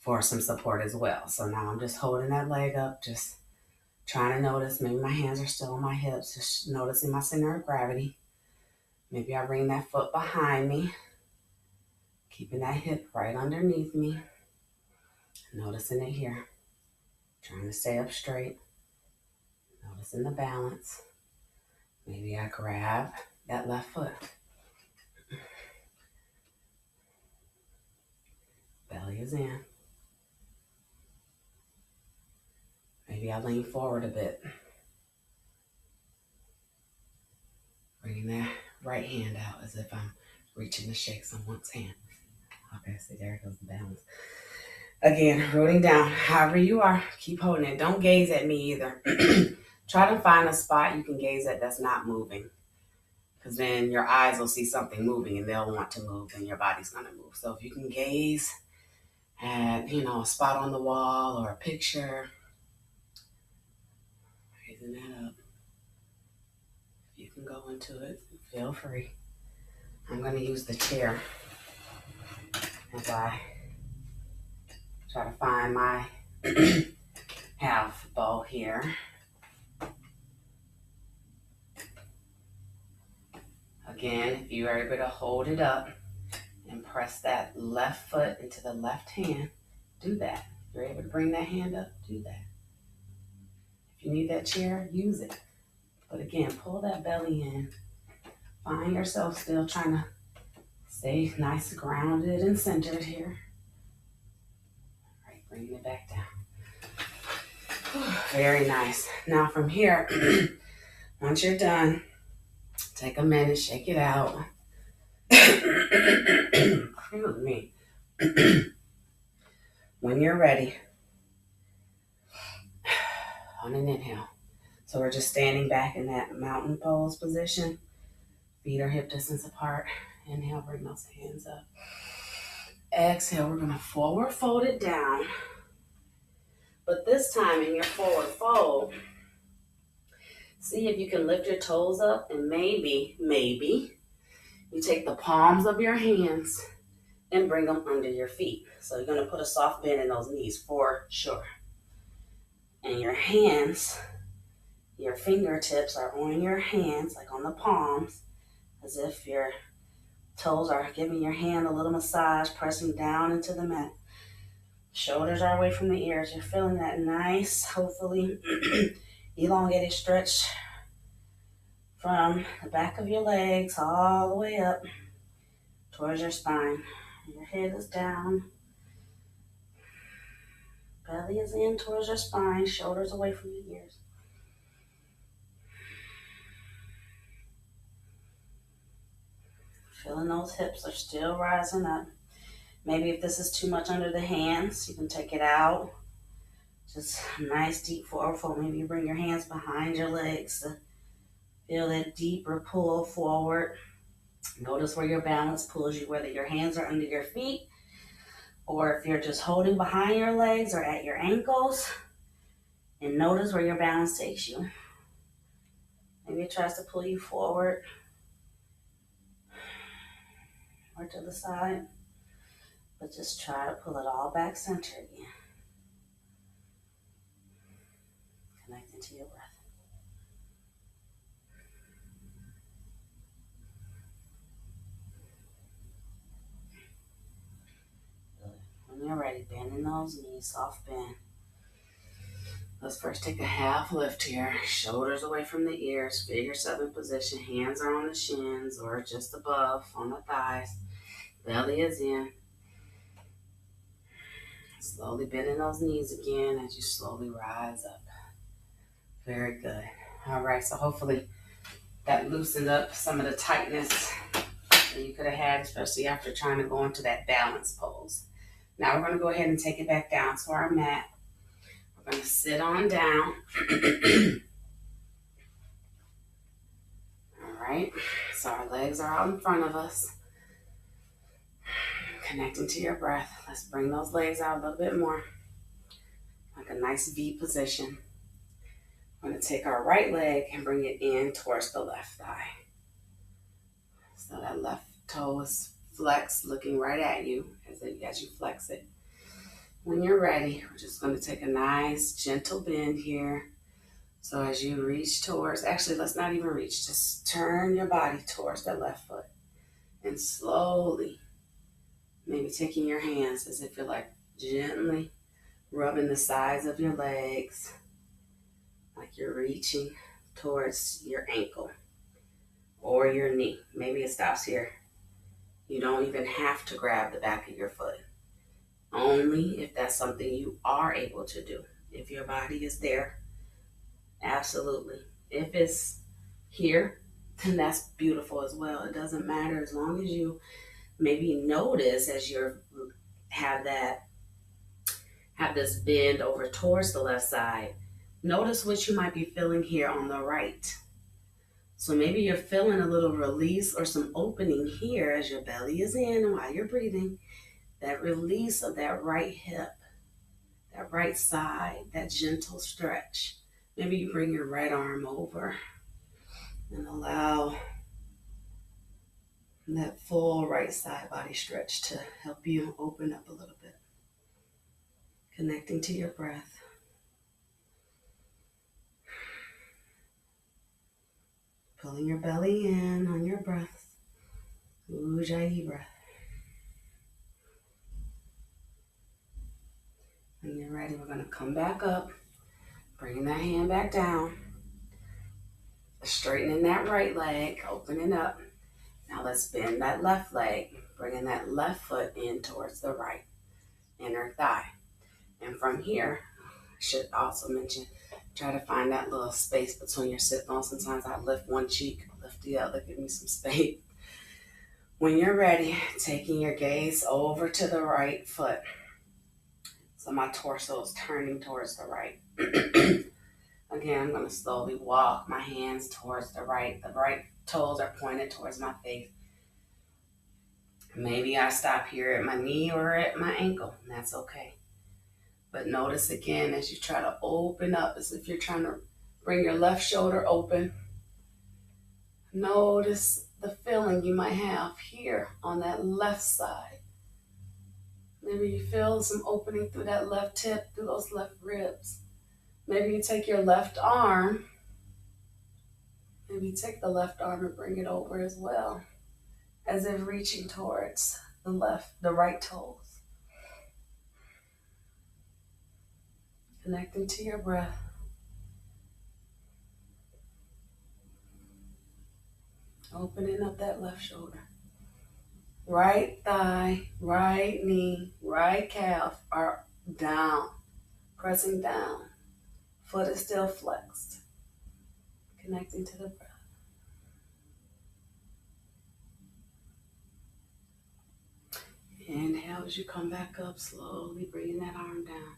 for some support as well. So now I'm just holding that leg up, just trying to notice. Maybe my hands are still on my hips, just noticing my center of gravity. Maybe I bring that foot behind me, keeping that hip right underneath me. Noticing it here. Trying to stay up straight. Noticing the balance. Maybe I grab that left foot. Belly is in. Maybe I lean forward a bit. Bringing that right hand out as if I'm reaching to shake someone's hand. Okay, see, there goes the balance. Again, rooting down. However you are, keep holding it. Don't gaze at me either. Try to find a spot you can gaze at that's not moving. Because then your eyes will see something moving and they'll want to move and your body's going to move. So if you can gaze at, a spot on the wall or a picture, raising that up. If you can go into it, feel free. I'm going to use the chair as I try to find my half bow here. Again, if you are able to hold it up and press that left foot into the left hand, do that. If you're able to bring that hand up, do that. If you need that chair, use it. But again, pull that belly in. Find yourself still trying to stay nice, grounded, and centered here. Bringing it back down. Very nice. Now from here, once you're done, take a minute, shake it out. Excuse me. When you're ready, on an inhale. So we're just standing back in that mountain pose position. Feet are hip distance apart. Inhale, bring those hands up. Exhale, we're going to forward fold it down. But this time in your forward fold, see if you can lift your toes up, and maybe you take the palms of your hands and bring them under your feet. So you're going to put a soft bend in those knees for sure. And your hands, your fingertips are on your hands, like on the palms, as if your toes are giving your hand a little massage, pressing down into the mat. Shoulders are away from the ears. You're feeling that nice, hopefully elongated stretch from the back of your legs all the way up towards your spine. Your head is down. Belly is in towards your spine. Shoulders away from the ears. Feeling those hips are still rising up. Maybe if this is too much under the hands, you can take it out. Just a nice deep forward fold. Maybe you bring your hands behind your legs to feel that deeper pull forward. Notice where your balance pulls you, whether your hands are under your feet or if you're just holding behind your legs or at your ankles. And notice where your balance takes you. Maybe it tries to pull you forward or to the side. But just try to pull it all back center again. Connecting to your breath. When you're ready, bending those knees, soft bend. Let's first take a half lift here. Shoulders away from the ears. Figure 7 position. Hands are on the shins or just above on the thighs. Belly is in. Slowly bending those knees again as you slowly rise up. Very good. All right, so hopefully that loosened up some of the tightness that you could have had, especially after trying to go into that balance pose. Now we're going to go ahead and take it back down to our mat. We're going to sit on down. All right, so our legs are out in front of us. Connecting to your breath. Let's bring those legs out a little bit more. Like a nice V position. We're going to take our right leg and bring it in towards the left thigh. So that left toe is flexed, looking right at you as you flex it. When you're ready, we're just going to take a nice gentle bend here. So as you reach towards, actually let's not even reach, just turn your body towards that left foot. And slowly, maybe taking your hands as if you're like gently rubbing the sides of your legs, like you're reaching towards your ankle or your knee. Maybe it stops here. You don't even have to grab the back of your foot. Only if that's something you are able to do. If your body is there, absolutely. If it's here, then that's beautiful as well. It doesn't matter as long as you maybe notice as you have this bend over towards the left side. Notice what you might be feeling here on the right. So maybe you're feeling a little release or some opening here as your belly is in while you're breathing. That release of that right hip, that right side, that gentle stretch. Maybe you bring your right arm over and allow that full right side body stretch to help you open up a little bit. Connecting to your breath. Pulling your belly in on your breath. Ujjayi breath. When you're ready, we're going to come back up, bringing that hand back down, straightening that right leg, opening up. Now let's bend that left leg, bringing that left foot in towards the right inner thigh. And from here, I should also mention, try to find that little space between your sit bones. Sometimes I lift one cheek, lift the other, give me some space. When you're ready, taking your gaze over to the right foot. So my torso is turning towards the right. Again, I'm going to slowly walk my hands towards the right. The right toes are pointed towards my face. Maybe I stop here at my knee or at my ankle, and that's okay. But notice again as you try to open up, as if you're trying to bring your left shoulder open. Notice the feeling you might have here on that left side. Maybe you feel some opening through that left hip, through those left ribs. Maybe you take your left arm. Maybe take the left arm and bring it over as well, as if reaching towards the right toes. Connecting to your breath. Opening up that left shoulder. Right thigh, right knee, right calf are down, pressing down. Foot is still flexed. Connecting to the breath. Inhale as you come back up, slowly bringing that arm down.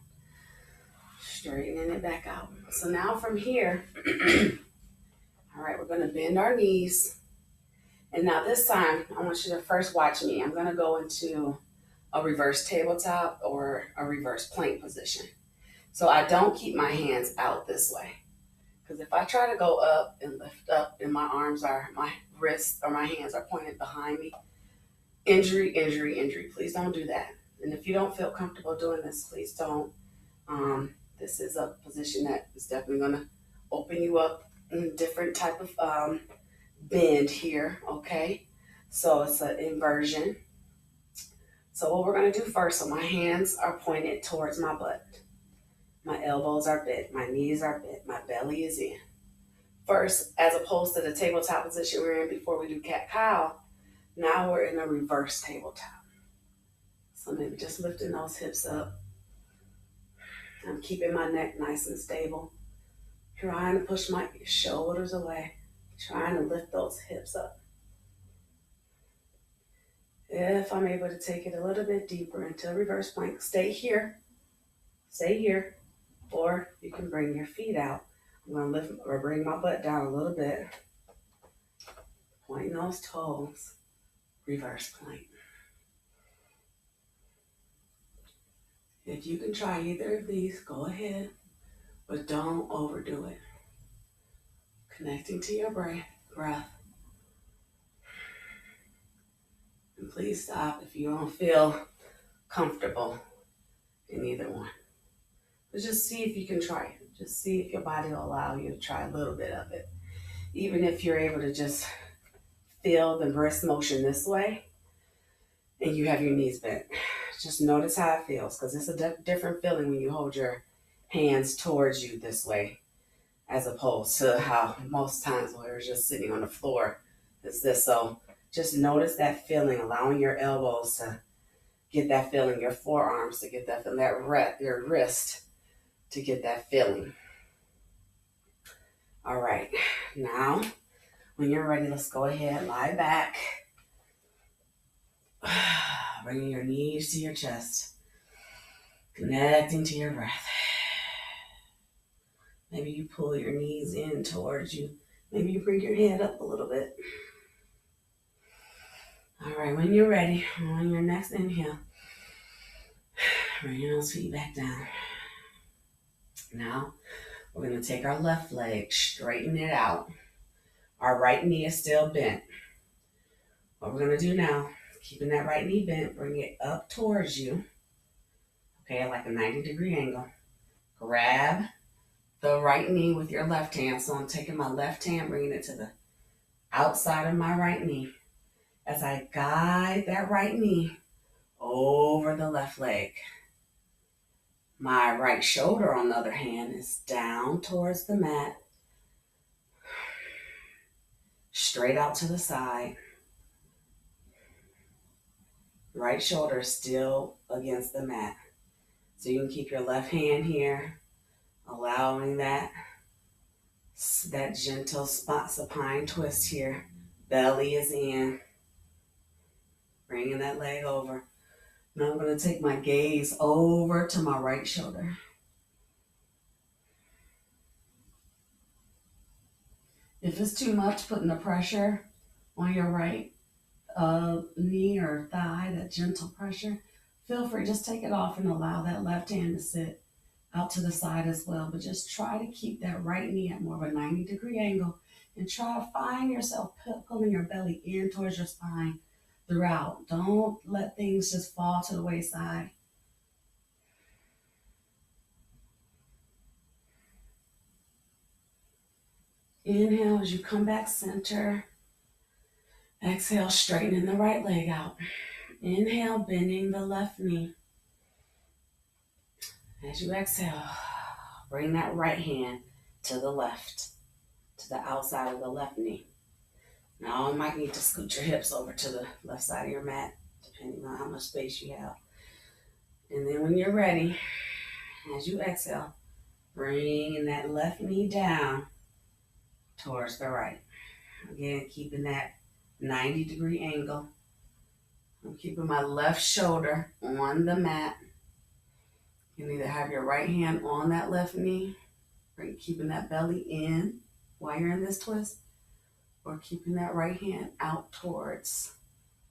Straightening it back out. So now from here, all right, we're going to bend our knees. And now this time, I want you to first watch me. I'm going to go into a reverse tabletop or a reverse plank position. So I don't keep my hands out this way. Because if I try to go up and lift up and my wrists or my hands are pointed behind me, injury, injury, injury. Please don't do that. And if you don't feel comfortable doing this, please don't. This is a position that is definitely going to open you up in a different type of bend here, okay? So it's an inversion. So what we're going to do first, so my hands are pointed towards my butt. My elbows are bent, my knees are bent, my belly is in. First, as opposed to the tabletop position we were in before we do cat-cow, now we're in a reverse tabletop. So maybe just lifting those hips up. I'm keeping my neck nice and stable. Trying to push my shoulders away. Trying to lift those hips up. If I'm able to take it a little bit deeper into a reverse plank, stay here. Stay here. Or you can bring your feet out. I'm going to lift or bring my butt down a little bit. Pointing those toes. Reverse plank. If you can try either of these, go ahead, but don't overdo it. Connecting to your breath. And please stop if you don't feel comfortable in either one. But just see if you can try it. Just see if your body will allow you to try a little bit of it. Even if you're able to just feel the wrist motion this way and you have your knees bent. Just notice how it feels, because it's a different feeling when you hold your hands towards you this way, as opposed to how most times when we're just sitting on the floor is this. So just notice that feeling, allowing your elbows to get that feeling, your forearms to get that feeling, your wrist to get that feeling. All right, now when you're ready, let's go ahead, lie back. Bringing your knees to your chest. Connecting to your breath. Maybe you pull your knees in towards you. Maybe you bring your head up a little bit. All right, when you're ready, on your next inhale, bring those feet back down. Now, we're going to take our left leg, straighten it out. Our right knee is still bent. What we're going to do now, keeping that right knee bent, bring it up towards you. Okay, like a 90-degree angle. Grab the right knee with your left hand. So I'm taking my left hand, bringing it to the outside of my right knee. As I guide that right knee over the left leg. My right shoulder, on the other hand, is down towards the mat. Straight out to the side. Right shoulder is still against the mat. So you can keep your left hand here, allowing that gentle supine twist here. Belly is in, bringing that leg over. Now I'm going to take my gaze over to my right shoulder. If it's too much, putting the pressure on your right knee or thigh, that gentle pressure, feel free, just take it off and allow that left hand to sit out to the side as well. But just try to keep that right knee at more of a 90-degree angle and try to find yourself pulling your belly in towards your spine throughout. Don't let things just fall to the wayside. Inhale as you come back center. Exhale, straightening the right leg out. Inhale, bending the left knee. As you exhale, bring that right hand to the left, to the outside of the left knee. Now you might need to scoot your hips over to the left side of your mat, depending on how much space you have. And then when you're ready, as you exhale, bring that left knee down towards the right. Again, keeping that 90-degree angle. I'm keeping my left shoulder on the mat. You can either have your right hand on that left knee, or keeping that belly in while you're in this twist, or keeping that right hand out towards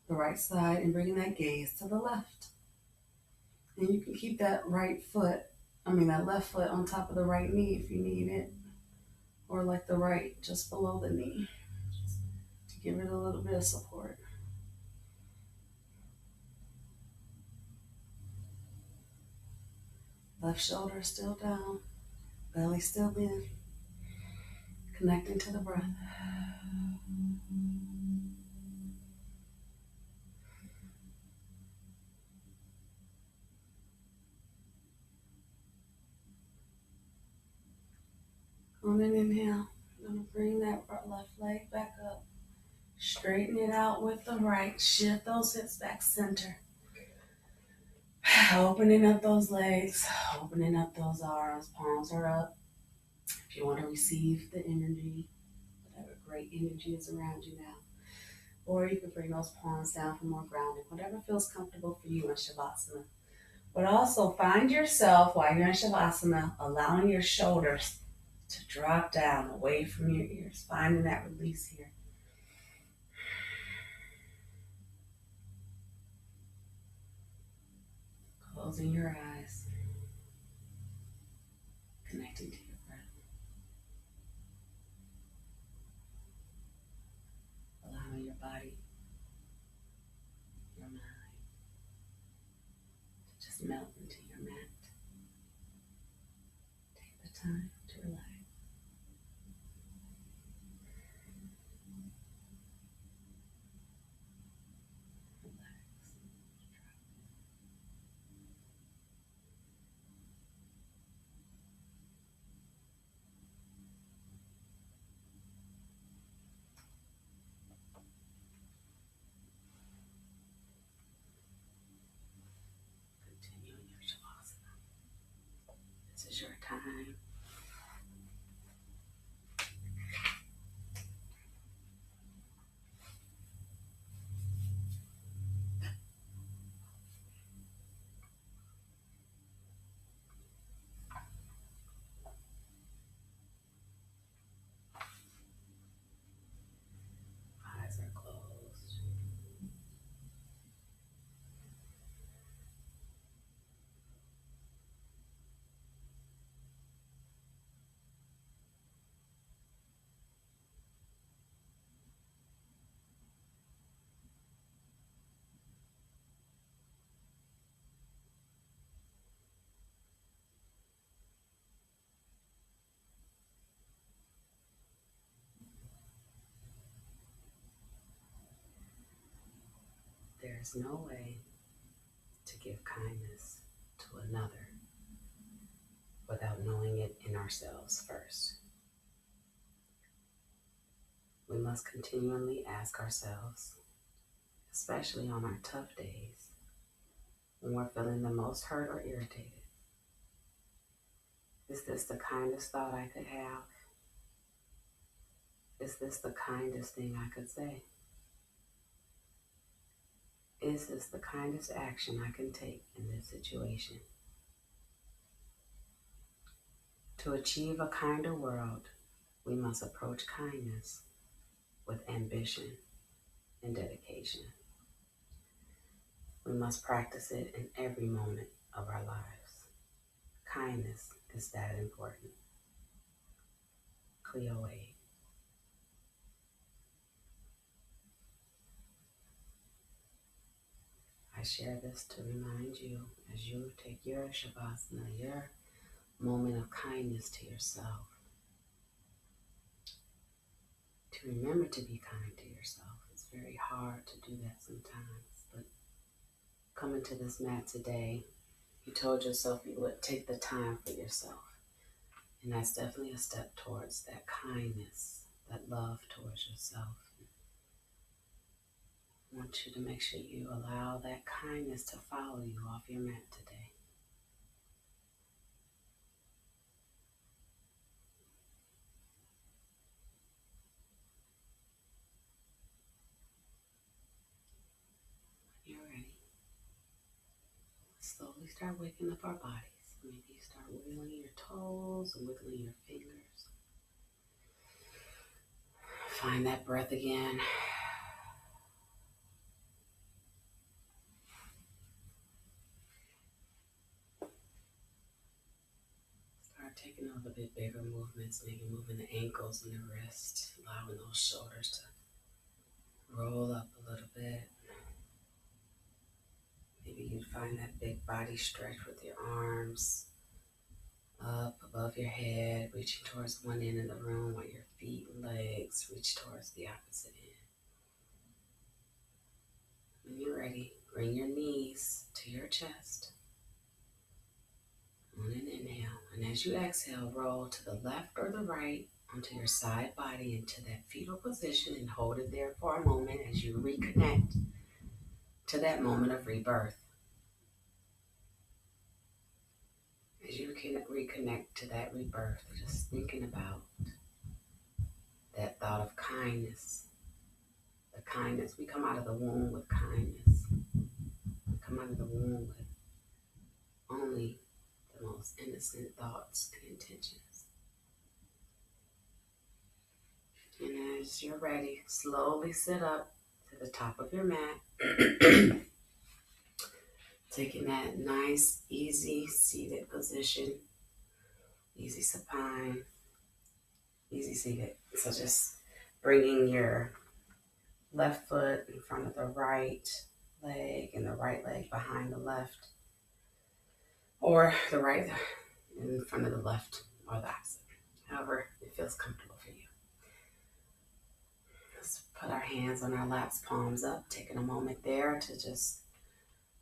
the right side and bringing that gaze to the left. And you can keep that left foot on top of the right knee if you need it, or like the right just below the knee, just to give it a little bit of support. Left shoulder still down, belly still in, connecting to the breath. On an inhale, I'm going to bring that left leg back up. Straighten it out with the right. Shift those hips back center. Opening up those legs, opening up those arms. Palms are up. If you want to receive the energy, whatever great energy is around you now. Or you can bring those palms down for more grounding. Whatever feels comfortable for you in Shavasana. But also find yourself, while you're in Shavasana, allowing your shoulders to drop down away from your ears. Finding that release here. Closing your eyes. Connecting to your breath. Allowing your body, your mind, to just melt into your mat. Take the time to relax. Continuing your Shavasana. This is your time. Eyes are closed. There is no way to give kindness to another without knowing it in ourselves first. We must continually ask ourselves, especially on our tough days, when we're feeling the most hurt or irritated, Is this the kindest thought I could have? Is this the kindest thing I could say? Is this the kindest action I can take in this situation? To achieve a kinder world, we must approach kindness with ambition and dedication. We must practice it in every moment of our lives. Kindness is that important. Cleo Wade. I share this to remind you as you take your Shavasana, your moment of kindness to yourself, to remember to be kind to yourself. It's very hard to do that sometimes, but coming to this mat today, you told yourself you would take the time for yourself. And that's definitely a step towards that kindness, that love towards yourself. I want you to make sure you allow that kindness to follow you off your mat today. When you're ready, slowly start waking up our bodies. Maybe you start wiggling your toes and wiggling your fingers. Find that breath again. Start taking a little bit bigger movements, maybe moving the ankles and the wrists, allowing those shoulders to roll up a little bit. Maybe you'd find that big body stretch with your arms up above your head, reaching towards one end of the room while your feet and legs reach towards the opposite end. When you're ready, bring your knees to your chest on an inhale. And as you exhale, roll to the left or the right onto your side body into that fetal position and hold it there for a moment as you reconnect to that moment of rebirth. As you can reconnect to that rebirth, just thinking about that thought of kindness. The kindness. We come out of the womb with kindness. We come out of the womb with only the most innocent thoughts and intentions. And as you're ready, slowly sit up to the top of your mat. Taking that nice, easy seated position. Easy supine. Easy seated. So just bringing your left foot in front of the right leg and the right leg behind the left. Or the right in front of the left or the opposite. However it feels comfortable for you. Let's put our hands on our laps, palms up, taking a moment there to just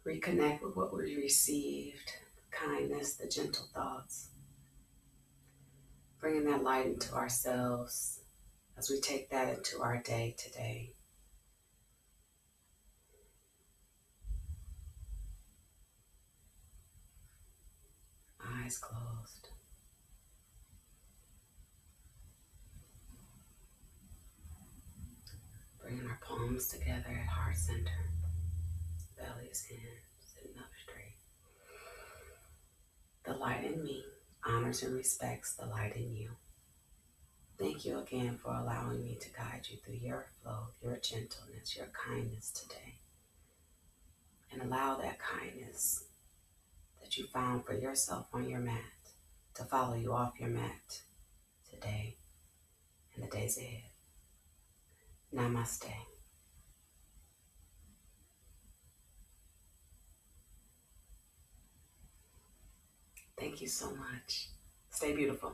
reconnect with what we received, kindness, the gentle thoughts. Bringing that light into ourselves as we take that into our day today. Eyes closed. Bringing our palms together at heart center. Belly is in, sitting up straight. The light in me honors and respects the light in you. Thank you again for allowing me to guide you through your flow, your gentleness, your kindness today. And allow that kindness that you found for yourself on your mat to follow you off your mat today and the days ahead. Namaste. Thank you so much. Stay beautiful.